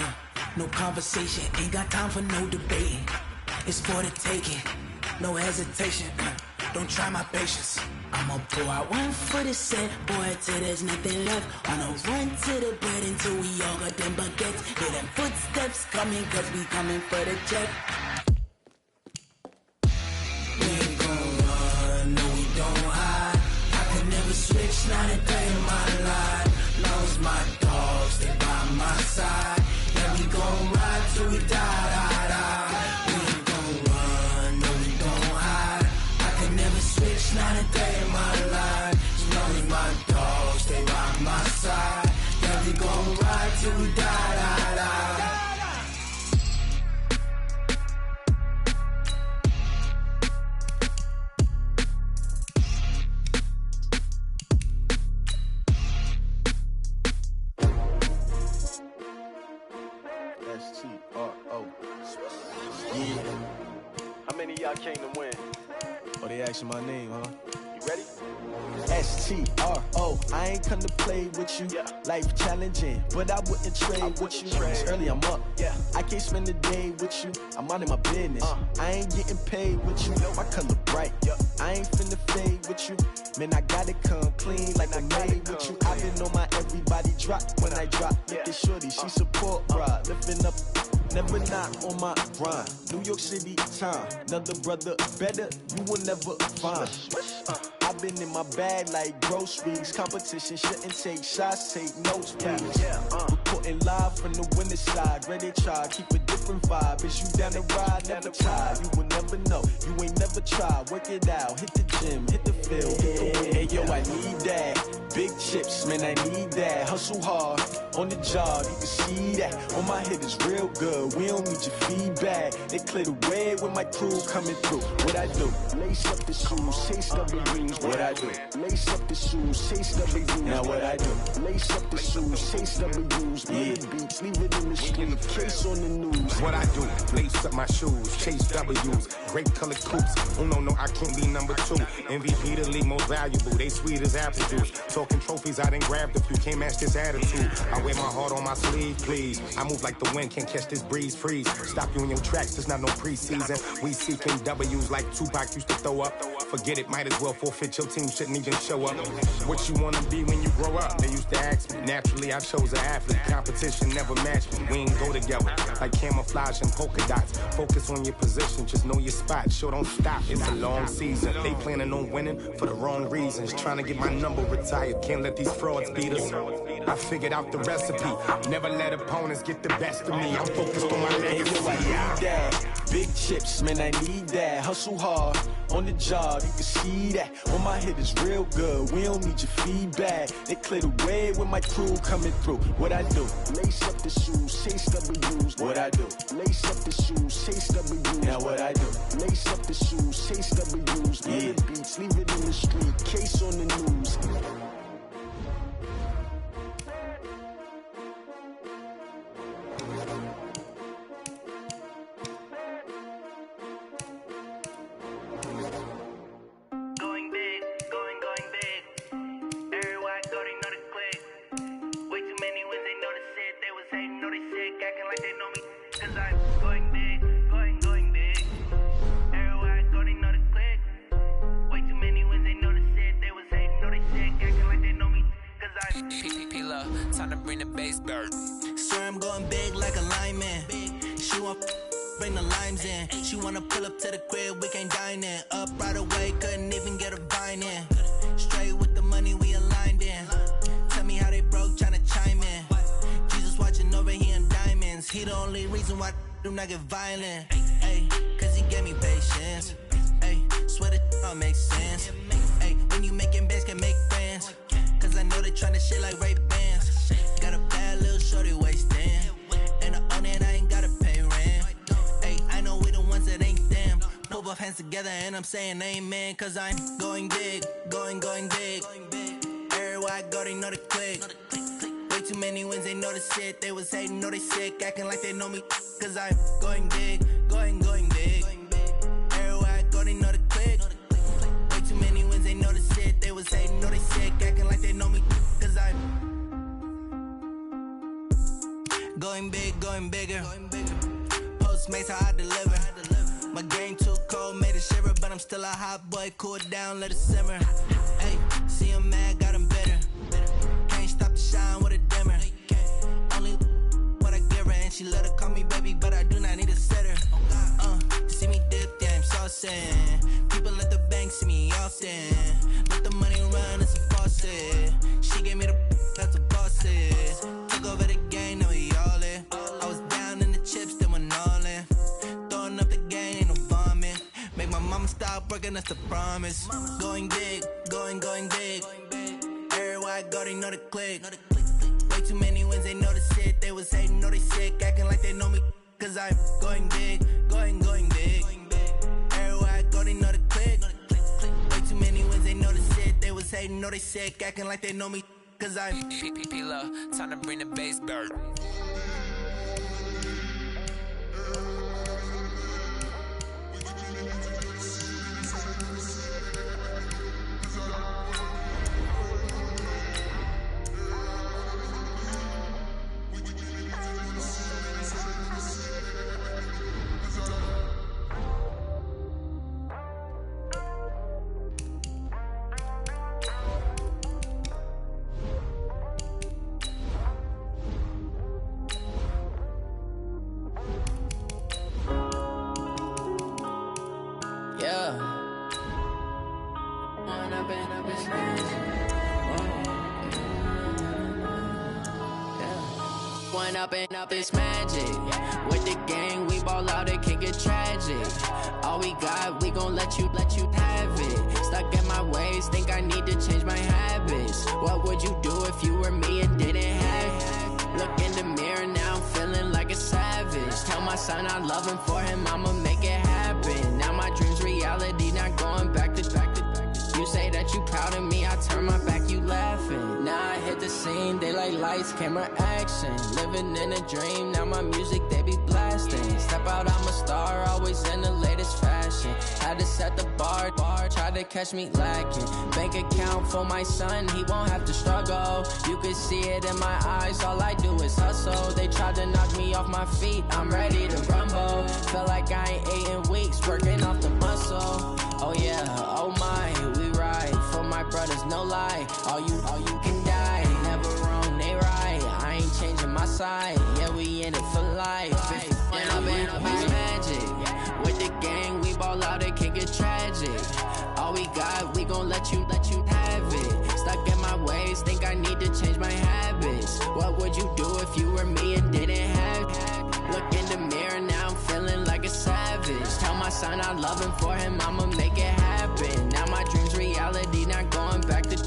Speaker 5: no conversation, ain't got time for no debating. It's for the taking, no hesitation. Don't try my patience. I'ma pour out one for the set, boy, till there's nothing left. Wanna run to the bread until we all got them baguettes. Hear them footsteps coming, cause we coming for the check. We ain't gon' run, no, we don't hide. I could never switch, not a day in my life. Lost my dogs, they by my side. Yeah, we gon' ride till we die. We ain't gon' run, no, we don't hide. I could never switch, not a day in my life. As long as my dogs, they by my side. Yeah, we gon' ride till we die.
Speaker 6: S-T-R-O. Yeah. How many of y'all came to win? Oh, they asking my name, huh? You ready? S-T-R-O. I ain't come to play with you. Yeah. Life challenging, but I wouldn't trade with you. It's early, I'm up. Yeah. I can't spend the day with you. I'm out in my business. I ain't getting paid with you. My color bright. I ain't finna fade with you. Man, I gotta come clean like I made with you. I've been on my everybody drop when I drop. Look at shorty, she support ride. Lifting up, never not on my grind. New York City time, another brother better, you will never find. I've been in my bag like groceries. Competition shouldn't take shots, take notes, please. Reporting live from the winner's side. Ready to try, keep a different vibe. Is you down the ride, never try. You will never know, you ain't never tried. Work it out, hit the gym, hit the field, hit the win. Hey yo, I need that. Big chips, man, I need that. Hustle hard, on the job, you can see that. On my hit is real good, we don't need your feedback. They clear the way with my crew coming through. What I do? Lace up the shoes, chase up the rings. What I do? Lace up the shoes, chase up the rings. Now what I do? Lace up the shoes, chase up the rings. Beats, leave it in the street, case on the news.
Speaker 7: What I do? Lace up my shoes, chase W's. Great colored coops. Oh no, I can't be number 2. MVP the league most valuable. They sweet as apple juice. Talking trophies, I done grabbed a few. Can't match this attitude. I wear my heart on my sleeve, please. I move like the wind, can't catch this breeze. Freeze. Stop you in your tracks, there's not no preseason. We seeking W's like Tupac used to throw up. Forget it, might as well forfeit. Your team shouldn't even show up. What you wanna be when you grow up? They used to ask me. Naturally, I chose an athlete. Competition never matched me. We ain't go together like camouflage and polka dots. Focus on your position, just know your spot. Sure, don't stop. It's a long season. They planning on winning for the wrong reasons. Trying to get my number retired. Can't let these frauds beat us. I figured out the recipe. Never let opponents get the best of me. I'm focused on my legacy.
Speaker 6: I need that. Big chips, man, I need that. Hustle hard on the job, you can see that. On my head is real good. We don't need your feedback. They clear the way with my crew coming through. What I do? Lace up the shoes, chase W's. What I do? Lace up the shoes, chase W's. Now what I do? Lace up the shoes, chase W's. Yeah. The beats, leave it in the street. Case on the news.
Speaker 5: Time to bring the bass bird. Swear I'm going big like a lineman. She want bring the limes in. She wanna pull up to the crib, we can't dine in. Up right away, couldn't even get a vine in. Straight with the money we aligned in. Tell me how they broke, tryna chime in. Jesus watching over here in diamonds. He the only reason why do not get violent. Ay, cause he gave me patience. Ay, swear that all makes sense. Ay, when you making bands can make friends. Cause I know they tryna shit like Ray-Bans. Got a bad little shorty wasting. And I own it, I ain't gotta pay rent. Ay, I know we the ones that ain't them. Pull both hands together and I'm saying amen. Cause I'm going big, going big. Everywhere I go, they know the click. Way too many wins, they know the shit. They was hating, know they sick, acting like they know me. Cause I'm going big, going big. Everywhere I go, they know the click. Way too many wins, they know the shit. They was hating, know they sick, acting like they know me. Cause I'm going big, going bigger. Postmates how I deliver. My game too cold, made it shiver, but I'm still a hot boy. Cool it down, let it simmer. Hey, see him mad, got him bitter. Can't stop the shine with a dimmer. Only what I give her, and she let her call me baby, but I do not need a sitter. See me dip, yeah, I'm saucing. People at the bank see me often. Let the money run, it's a faucet. She gave me the that's a boss is. Took over the game, now we all in. I was down in the chips, then went all in. Throwing up the game, ain't no vomit. Make my mama stop working, that's the promise. Going big, going big. Everywhere I go, they know the click. Way too many wins, they know the shit. They was hating, know they sick, acting like they know me. Cause I'm going big, going big. Everywhere I go, they know the click. Way too many wins, they know the shit. They was hating, know they sick, acting like they know me. Cause I'm P-P-P-Lo, time to bring the bass bird. Up this magic. With the gang, we ball out, it can get tragic. All we got, we gon' let you have it. Stuck in my ways, think I need to change my habits. What would you do if you were me and didn't have it? Look in the mirror, now I'm feeling like a savage. Tell my son I love him, for him I'ma make it happen. Now my dream's reality, not going back to. You say that you proud of me, I turn my back, you laughing. Now I hit the scene, they like lights, camera, action. Living in a dream, now my music, they be blasting. Step out, I'm a star, always in the latest fashion. Had to set the bar, try to catch me lacking. Bank account for my son, he won't have to struggle. You can see it in my eyes, all I do is hustle. They tried to knock me off my feet, I'm ready to rumble. Feel like I ain't ate in weeks, working off the muscle. Oh yeah, oh my, we ride for my brothers, no lie. All you can die, never wrong, they right. I ain't changing my side, yeah, we in it for life. When I'm in magic, with the gang, we ball out, it can get tragic. All we got, we gon' let you have it. Stuck in my ways, think I need to change my habits.
Speaker 8: if you were me and didn't have it? Look in the mirror, now I'm feeling like a savage. Tell my son I love him, for him I'ma make it happen. Now my dream's reality, not going back to.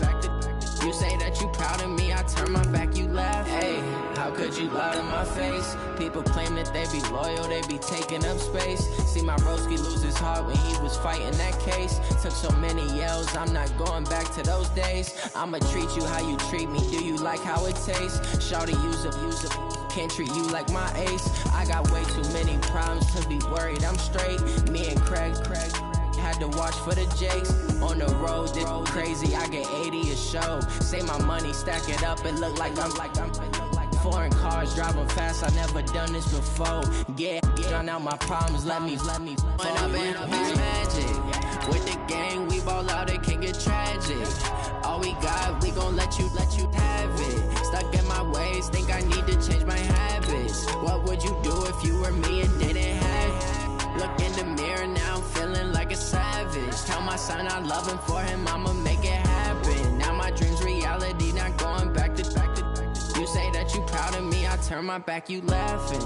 Speaker 8: You say that you proud of me, I turn my back, you laugh. Hey, how could you lie to my face? People claim that they be loyal, they be taking up space. See my broski lose his heart when he was fighting that case. Took so many yells, I'm not going back to those days. I'ma treat you how you treat me, do you like how it tastes? Shawty, use up, can't treat you like my ace. I got way too many problems to be worried, I'm straight. Me and Craig had to watch for the Jakes. On the road, this crazy, I get 80 a show. Say my money, stack it up, it look like I'm foreign cars, driving fast, I never done this before. Get drown out my problems, let me When I've been magic. With the gang, we ball out, it can get tragic. All we got, we gon' let you have it. Stuck in my ways, think I need to change my habits. What would you do if you were me and didn't have it? Look in the mirror, now I'm feeling like a savage. Tell my son I love him, for him I'ma make it happen. Now my dream's reality, not going back to. You say that you proud of me, I turn my back, you laughing.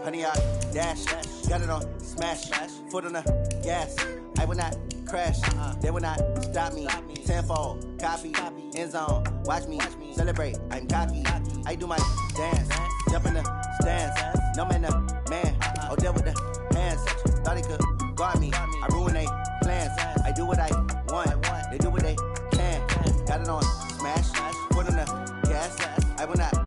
Speaker 9: Honey, I dash, got it on smash, foot on the gas. I will not crash, they will not stop me. Tenfold, copy, end zone, watch me celebrate. I'm cocky, I do my dance, jump in the stands. No man, the man, oh, deal with the hands. Thought he could guard me, I ruin they plans. I do what I want, they do what they can. Got it on smash, foot on the gas. I will not.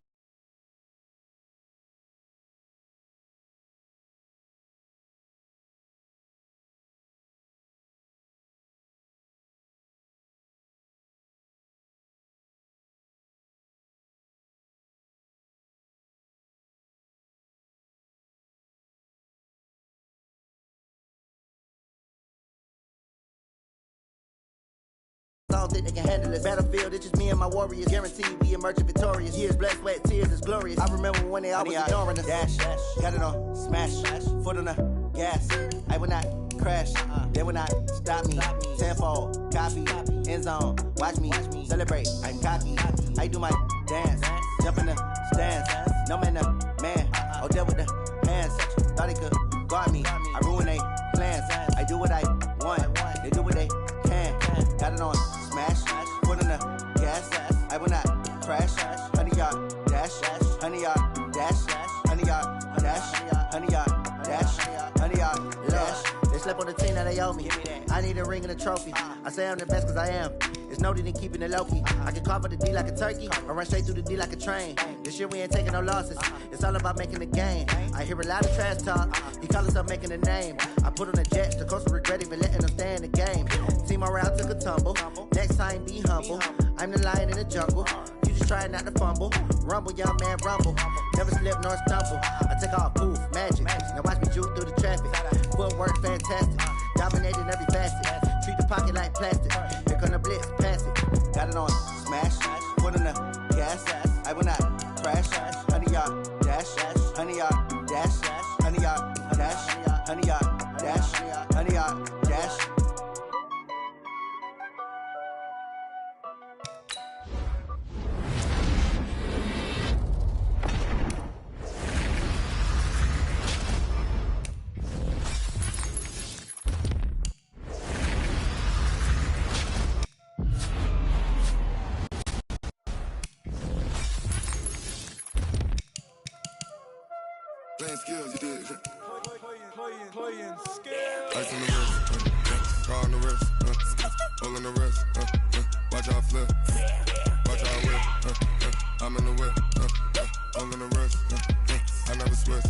Speaker 9: I don't think they can handle this. Battlefield, it's just me and my warriors. Guaranteed we emerging victorious. Years, blood, sweat, tears, it's glorious. I remember when they always ignoring us. Dash, got it on smash, foot on the gas. I will not crash, they will not stop me. Tenfold, copy, end zone, watch me celebrate. I'm cocky, I do my dance, jump in the stands. No man, the man, oh, deal with the hands. Thought he could guard me, I ruin they plans. I do what I want, they do what they can. Got it on smash, foot on the gas. I will not crash, 100 yard dash, 100 yard dash, 100 yard dash, 100 yard dash, 100 yard dash. They slept on the team, now they owe me. I need a ring and a trophy. I say I'm the best cause I am. It's no need in keeping it low-key. I can carve the D like a turkey, or run straight through the D like a train. This year we ain't taking no losses. It's all about making the game. I hear a lot of trash talk. He call himself making a name. I put on the jet, the coach will regret even letting them stay in the game. Team around took a tumble. Next time be humble. I'm the lion in the jungle. You just try not to fumble. Rumble, young man, rumble. Never slip nor stumble. I take off, poof, magic. Now watch me juke through the traffic. Footwork fantastic. Dominating every facet. Treat the pocket like plastic. Here come the blitz, pass it. Got it on smash, foot on the gas. I will not crash. 100 yard dash, 100 yard dash, 100 yard dash, 100 yard dash, 100 yard dash.
Speaker 10: Playing skills, you did it. Playing skills. Ice on the wrist, car on the wrist, hole in the wrist, watch out flip, watch out whip, I'm in the whip, hole in the wrist, I never switch,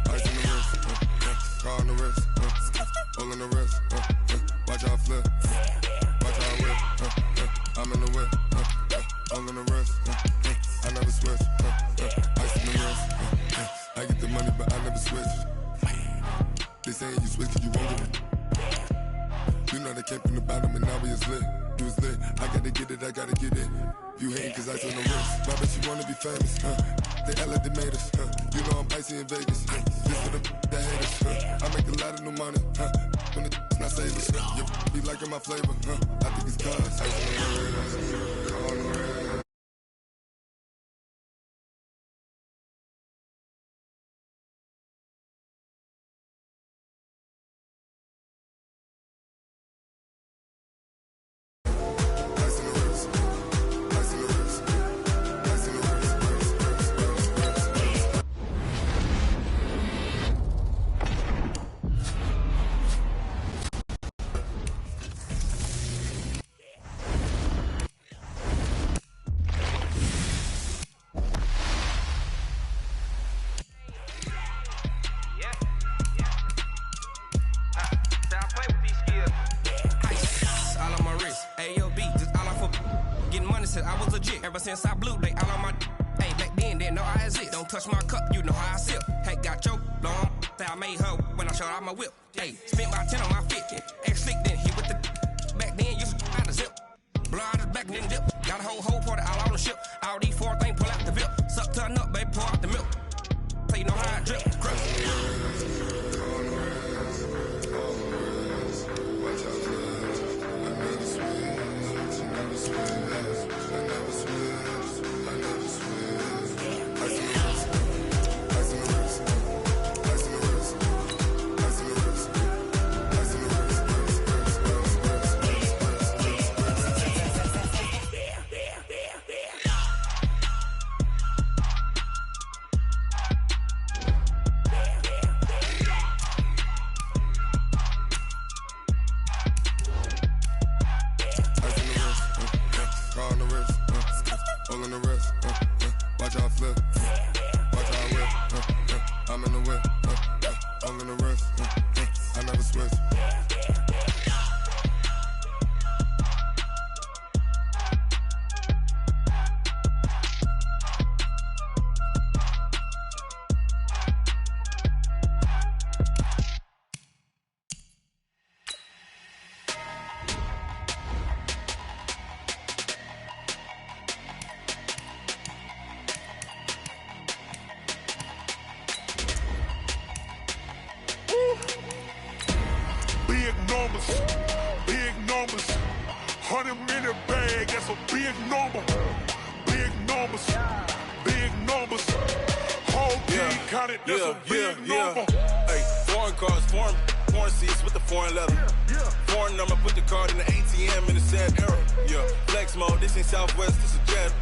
Speaker 10: ice on the wrist, car on the wrist, hole in the wrist, watch out flip, watch out whip, I'm in the whip, hole in the wrist, I never switch, ice on the wrist, switch, you wanted it. You know they came from the bottom and now we is lit. You was lit, I gotta get it, I gotta get it. You hating cause ice on the wrist. Why bet you wanna be famous, They act like they made us, You know I'm icy in Vegas, This for the that hate us, I make a lot of new money, When the not savers, Be liking my flavor, I think it's cause ice on the wrist.
Speaker 11: Ever since I blew, they all on my hey, back then, didn't know I exist. Don't touch my cup, you know how I sip. Hey, got your long, I made her when I showed out my whip. Hey, spent about 10 on my 50. Ex-slick, then hit with the back then, used to out the zip. Blow out the back, then dip. Got a whole party all on the ship. All these 4 things, pull out the VIP. Suck, turn up, baby, pour out the milk. So you know how I drip.
Speaker 12: Big numbers, 100-minute bag, that's a big number. Big numbers, whole team counted, that's a big number.
Speaker 13: Hey, foreign cars, foreign seats with the foreign leather. Foreign number, put the card in the ATM in the sad era. Flex mode, this ain't Southwest, this a jet.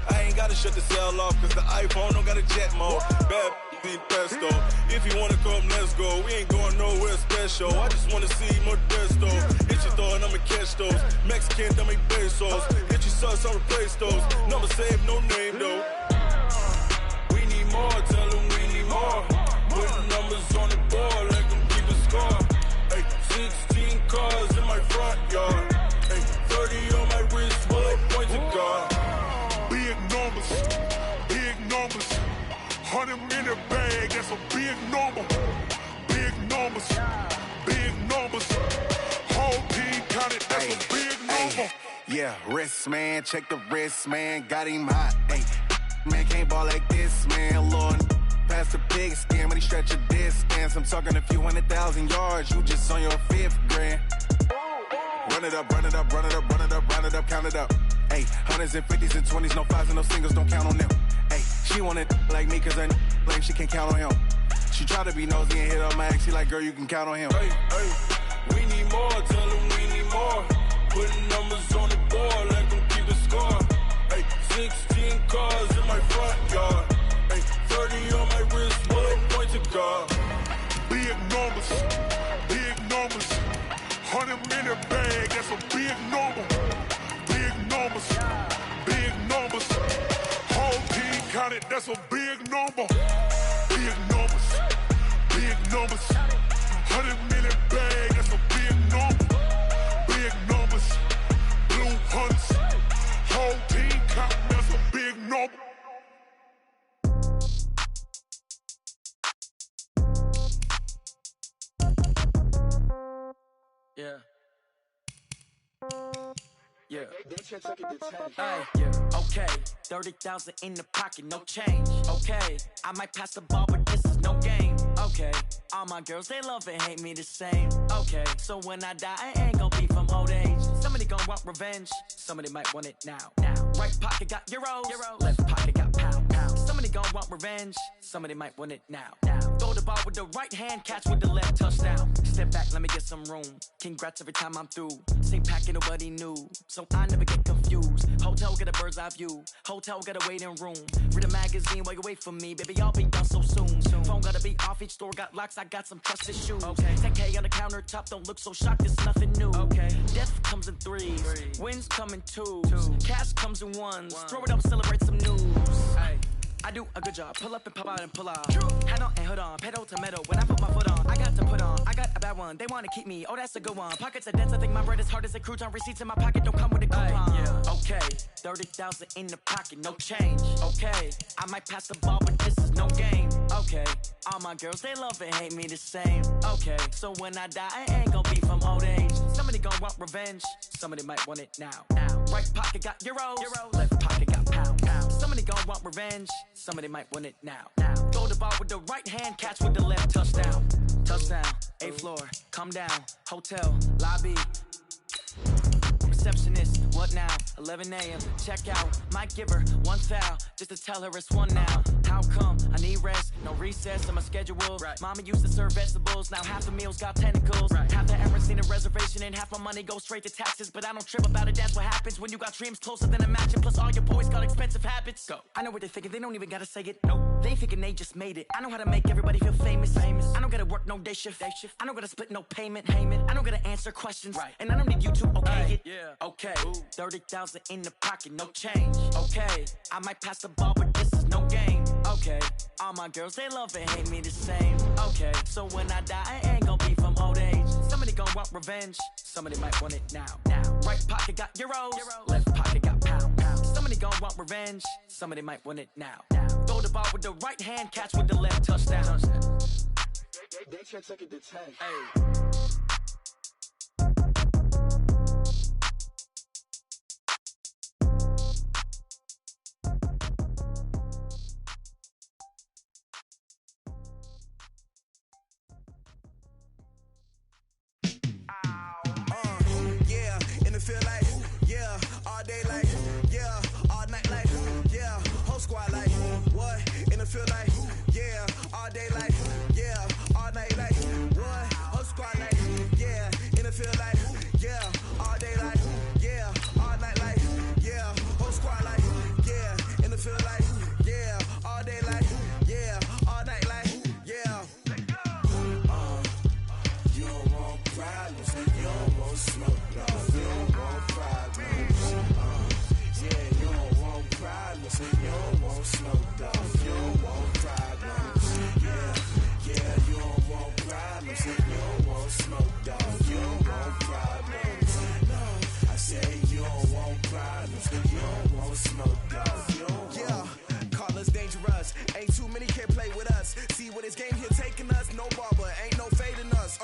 Speaker 13: I ain't gotta shut the cell off, cause the iPhone don't got a jet mode. Bad need pesto. If you wanna come, let's go. We ain't going nowhere special. I just wanna see Modesto. Hit your throw and I'ma catch those. Mexican, don't make pesos. Hit your sauce, I'll replace those. Number saved, no name though. We need more, tell them we need more. Putting numbers on the board, let them keep a score. Hey, 16 cars in my front yard. Hey, 30 on my wrist, bullet points of God.
Speaker 12: Big numbers, 100-minute bag, that's a big number. Big numbers, whole team counted, that's a big number.
Speaker 14: Yeah, wrist man, check the wrist man, got him hot. Ay, man can't ball like this, man. Lord, past the big skin when he stretch a distance. I'm talking a few 100,000 yards, you just on your 5th grand. Run it up, run it up, run it up, run it up, run it up, count it up. Ay, 100s and 50s and 20s, no 5s and no singles, don't count on them. Ay, she want it like me cause her lame, she can't count on him. She try to be nosy and hit up my ex, she like, girl, you can count on him.
Speaker 13: Hey, we need more, tell them we need more. Putting numbers on the board, let them keep a score. Hey, 16 cars in my front yard. Hey, 30 on my wrist, bullet points of God.
Speaker 12: Big numbers, 100-minute bag, that's a big number. Big numbers, whole team counted, that's a big number. Big numbers, 100-minute bag, that's a big number. Big numbers, blue hunts, whole team counting, that's a big number.
Speaker 5: Yeah. Yeah. Hey, yeah. Okay. 30,000 in the pocket, no change. Okay. I might pass the ball, but this is no game. Okay. All my girls, they love and hate me the same. Okay. So when I die, I ain't gon' be from old age. Somebody gon' want revenge. Somebody might want it now. Right pocket got euros. Left pocket got pound. Somebody gon' want revenge. Somebody might want it now. Throw the ball with the right hand, catch with the left, touchdown. Step back, let me get some room. Congrats every time I'm through. Same packet, nobody knew. So I never get confused. Hotel get a bird's eye view. Hotel get a waiting room. Read a magazine while you wait for me. Baby, I'll be done so soon. Phone gotta be off, each store got locks. I got some trusted shoes. 10K on the countertop, don't look so shocked, it's nothing new. Death comes in threes. Wins come in twos. Cash comes in ones. Throw it up, celebrate some news. I do a good job. Pull up and pop out and pull out. Head on and hood on. Pedal to metal. When I put my foot on, I got to put on. I got a bad one. They want to keep me. Oh, that's a good one. Pockets are dense. I think my bread is hard as a crouton. Receipts in my pocket don't come with a coupon. Okay. 30,000 in the pocket. No change. Okay. I might pass the ball, but this is no game. Okay. All my girls, they love and hate me the same. Okay. So when I die, I ain't gon' be from old age. Somebody gon' want revenge. Somebody might want it now. Right pocket got euros. Left pocket got pound. Somebody gon' want revenge. Somebody might want it now. Throw the ball with the right hand, catch with the left, touchdown. Touchdown, 8th floor, come down. Hotel, lobby. Receptionist, what now? 11 a.m. check out. Might give her one foul just to tell her it's one now. How come? I need rest, no recess in my schedule. Mama used to serve vegetables, now half the meals got tentacles. Half the errands need a reservation and half my money goes straight to taxes. But I don't trip about it, that's what happens when you got dreams closer than a match. And plus all your boys got expensive habits. Go. I know what they're thinking, they don't even gotta say it. Nope. They thinking they just made it. I know how to make everybody feel famous. I don't gotta work no day shift. I don't gotta split no payment. I don't gotta answer questions. And I don't need you to okay it. Okay, 30,000 in the pocket, no change. Okay, I might pass the ball, but this is no game. Okay, all my girls, they love and hate me the same. Okay, so when I die, I ain't gon' be from old age. Somebody gon' want revenge. Somebody might want it now. Right pocket got euros. Left pocket got pound. Somebody gon' want revenge. Somebody might want it now. Throw the ball with the right hand, catch with the left, touchdown.
Speaker 6: They can't take it to 10.
Speaker 15: Feel like, yeah, all day like, yeah, all night like, yeah, whole squad like, what? And it feel like, yeah, all day like, yeah, all night like, what? Whole squad like, yeah, and it feel like, yeah, all day like, yeah, all night like, yeah, whole squad like, yeah, and it feel like, yeah, all day like, yeah, all night like, yeah. You don't want problems, you don't want smoke, no. You don't want smoke, dog. You don't want problems. Yeah, you don't want problems. You don't want smoke, dog. You don't want problems. No, I say you don't want problems. You don't want smoke, dog. You don't want. Call us dangerous. Ain't too many can play with us. See what this game here taking us. No barber, ain't no fading us.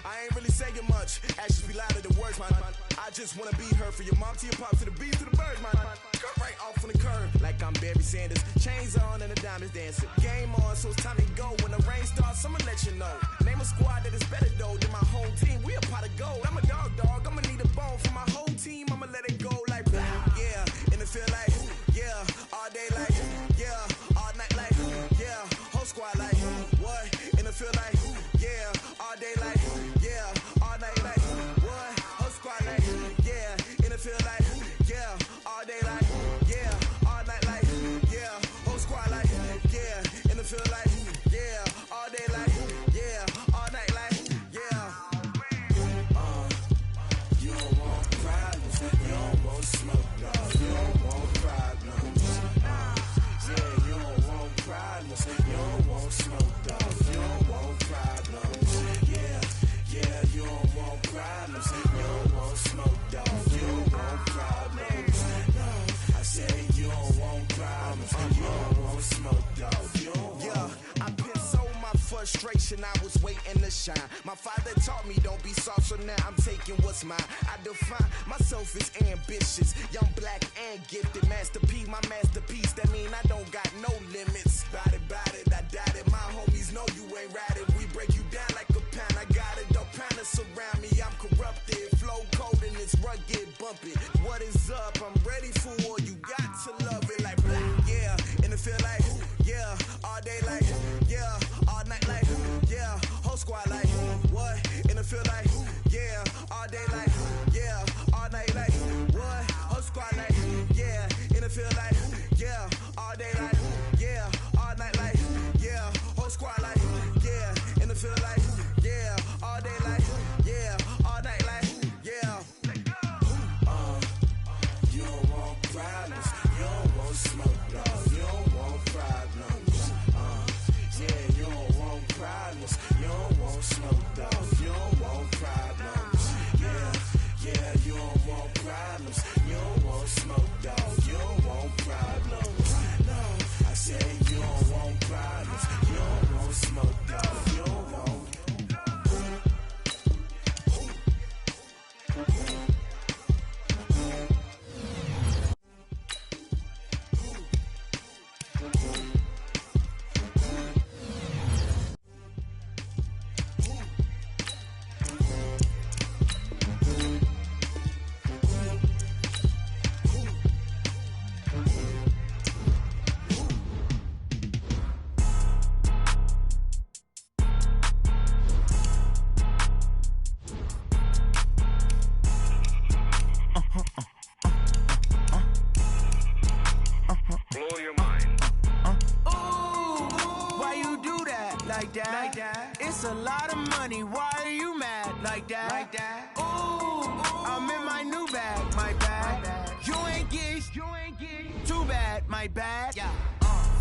Speaker 15: I ain't really saying much. Actions be louder than words, man. I just wanna be heard. For your mom to your pop to the beat to the birds, man. Cut right off on the curb, like I'm Barry Sanders. Chains on and the diamonds dancing. Game on, so it's time to go. When the rain starts, I'ma let you know. Name a squad that is better though than my home team. We a pot of gold. I'm a dog. I'ma need a bone for my whole team. I'ma let it go like blah. Yeah, and it feel like, yeah, all day like, yeah, all night like, yeah, whole squad like, what? And it feel like, yeah, all day like, yeah, all night like, what? Whole squad like, yeah, and it feel like, yeah, all day like, yeah, all night like, yeah, whole squad like, yeah, and it feel like, yeah, all day like, yeah, all night like, yeah. You don't want problems, you don't want smoke, dog. You don't want problems. Yeah, you don't want problems, you don't want smoke, dog. You don't want problems. Yeah, you don't want problems, you don't want smoke, dog. You don't want problems. No, I say you don't want problems, you don't want smoke, dog. You don't want. frustration, I was waiting to shine. My father taught me don't be soft, so now I'm taking what's mine. I define myself as ambitious, young, black, and gifted. Master P, my masterpiece, that mean I don't got no limits. Bout it, I doubt it. My homies know you ain't ride it. We break you down like a pound. I got it, don't pound us around me. I'm corrupted, flow cold and it's rugged, bumping. What is up? I'm ready for war. You got to love it like blah, yeah. And it feel like, yeah. All day like, yeah. All night like, yeah. Whole squad like, what? And it feel like, yeah. All day like, yeah. All night like, what? Whole squad like, yeah. And it feel like, yeah. All day like, yeah. All night like, yeah. Whole squad like, yeah. And it feel like, yeah. All day like, yeah. All night like, yeah. You don't want problems. You don't want smoke, dog. You don't want problems. Yeah, you don't want problems. You don't want smoke, dog. You don't want problems. Yeah, you don't want problems. You don't want smoke, dog. You don't want problems. No, I said you don't want problems. You don't want smoke, dog. You don't want. It's a lot of money, why are you mad like that? Ooh, I'm in my new bag, my bad. You ain't get too bad, my bad. Yeah.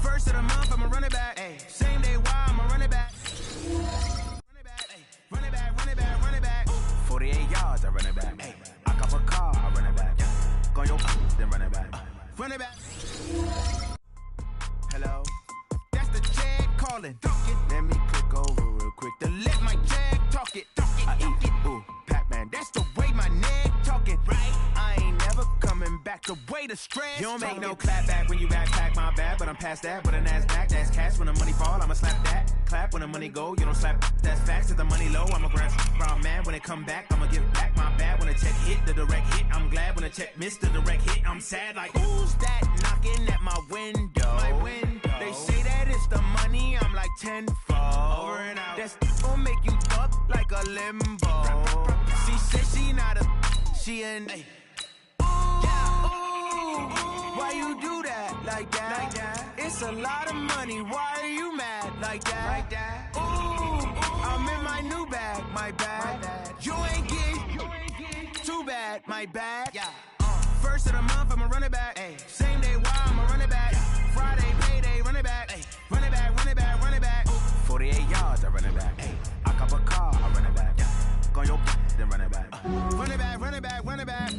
Speaker 15: First of the month, I'ma run it back. Ay. Same day, why I'ma run it back. Run it back. 48 yards, I run it back. Ay. I cop a car, I run it back. Go your then run it back. Run it back. Hello? That's the Jag calling. Let me click over real quick to let my Jag talk it. I eat it, ooh, Pac-Man. That's the way my neck talking. Right? I ain't never coming back. The way the stress. You don't make no clap back when you backpack, my bad. But I'm past that with a NASDAQ. That's cash when the money fall. I'ma slap that. Clap when the money go. You don't slap. That's facts. If the money low, I'ma grab brown man. When it come back, I'ma give back my bad. When the check hit, the direct hit. I'm glad when the check missed the direct hit. I'm sad like, who's that knocking at my window? They say that it's the money. I'm like tenfold. Over and out. That's gon' make you fuck like a limbo. She said she not a, she an. Why you do that like that? It's a lot of money. Why are you mad like that? Ooh, I'm in my new bag, my bad. You ain't get too bad, my bad. Yeah. First of the month, I'ma run it back. Ay. Same day, why I'ma run it back. Friday, payday, run it back. Ay. Run it back. 48 yards, I run it back. Ay. I cop a car, I run it back. Go your then run it back. Run it back.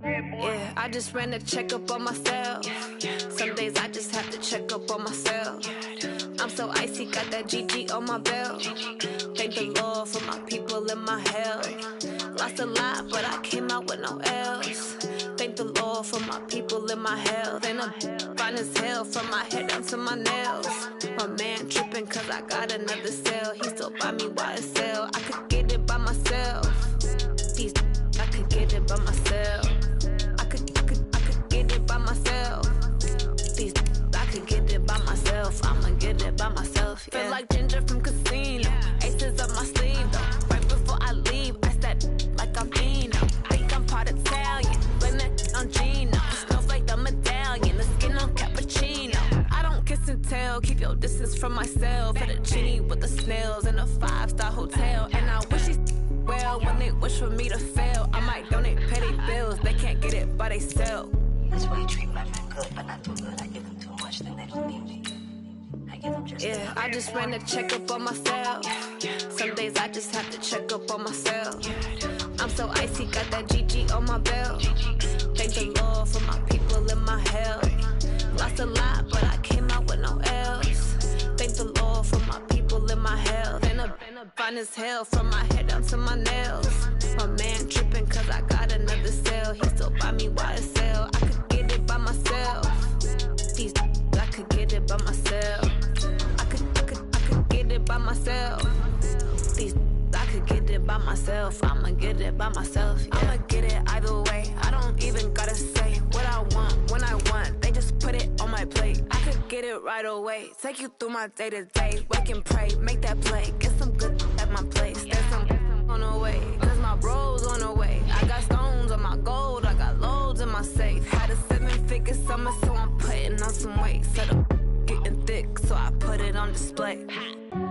Speaker 16: Yeah, I just ran a checkup on myself. Some days I just have to check up on myself. I'm so icy, got that GG on my belt. Thank the Lord for my people in my health. Lost a lot, but I came out with no else. Thank the Lord for my people in my health. And I'm fine as hell from my head down to my nails. My man tripping cause I got another cell. He still buy me YSL. I could get it by myself. I could get it by myself. I could get it by myself. I could get it by myself. I'ma get it by myself. Yeah. Feel like Ginger from Casino. Aces up my sleeve though. Right before I leave, I said like I'm Dino. Think I'm part Italian. Blame that on Gino. Smells like the medallion. The skin on cappuccino. I don't kiss and tell. Keep your distance from myself. For the genie with the snails in a 5-star hotel. And I wish he's well when they wish for me to fail. I might donate petty bills. They can't get it by they sell.
Speaker 17: That's why you treat my friend good, but not too good. I give them too much, then they don't need me. I give them just
Speaker 16: yeah, I just ran a checkup on myself. Some days I just have to check up on myself. I'm so icy, got that GG on my belt. Thank the Lord for my people in my health. Lost a lot, but I came out with no else. fine as hell from my head down to my nails. My man tripping cause I got another sale. He still buy me YSL. I could get it by myself. These I could get it by myself. I could get it by myself. These I could get it by myself. I'ma get it by myself. Yeah. I'ma get it either way. I don't even gotta say what I want when I want. They just put it on my plate. I could get it right away. Take you through my day to day. Wake and pray, make that play. Get some good at my place. There's some on the way. Cause my bro's on the way. I got stones on my gold. I got loads in my safe. Had a 7-figure summer, so I'm putting on some weight. Set up getting thick, so I put it on display.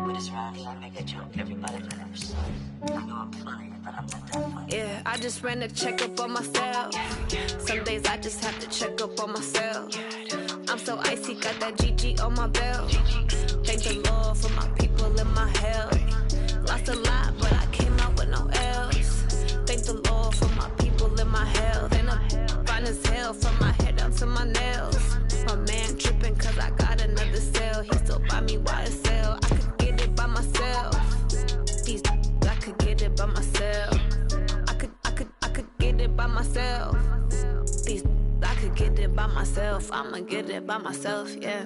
Speaker 17: With this round here, I make a joke. Everybody knows. I know I'm funny, but I'm not that funny.
Speaker 16: Yeah, I just ran a checkup on myself. Some days I just have to check up on myself. I'm so icy, got that GG on my belt. Thank the Lord for my people in my hell. Lost a lot, but I came out with no L's. Thank the Lord for my people in my health. And I'm fine as hell from my head down to my nails. My man tripping cause I got another sale. He still buy me YSL. I could get it by myself. These I could get it by myself. I could get it by myself. These I could get it by myself. I'ma get it by myself, yeah.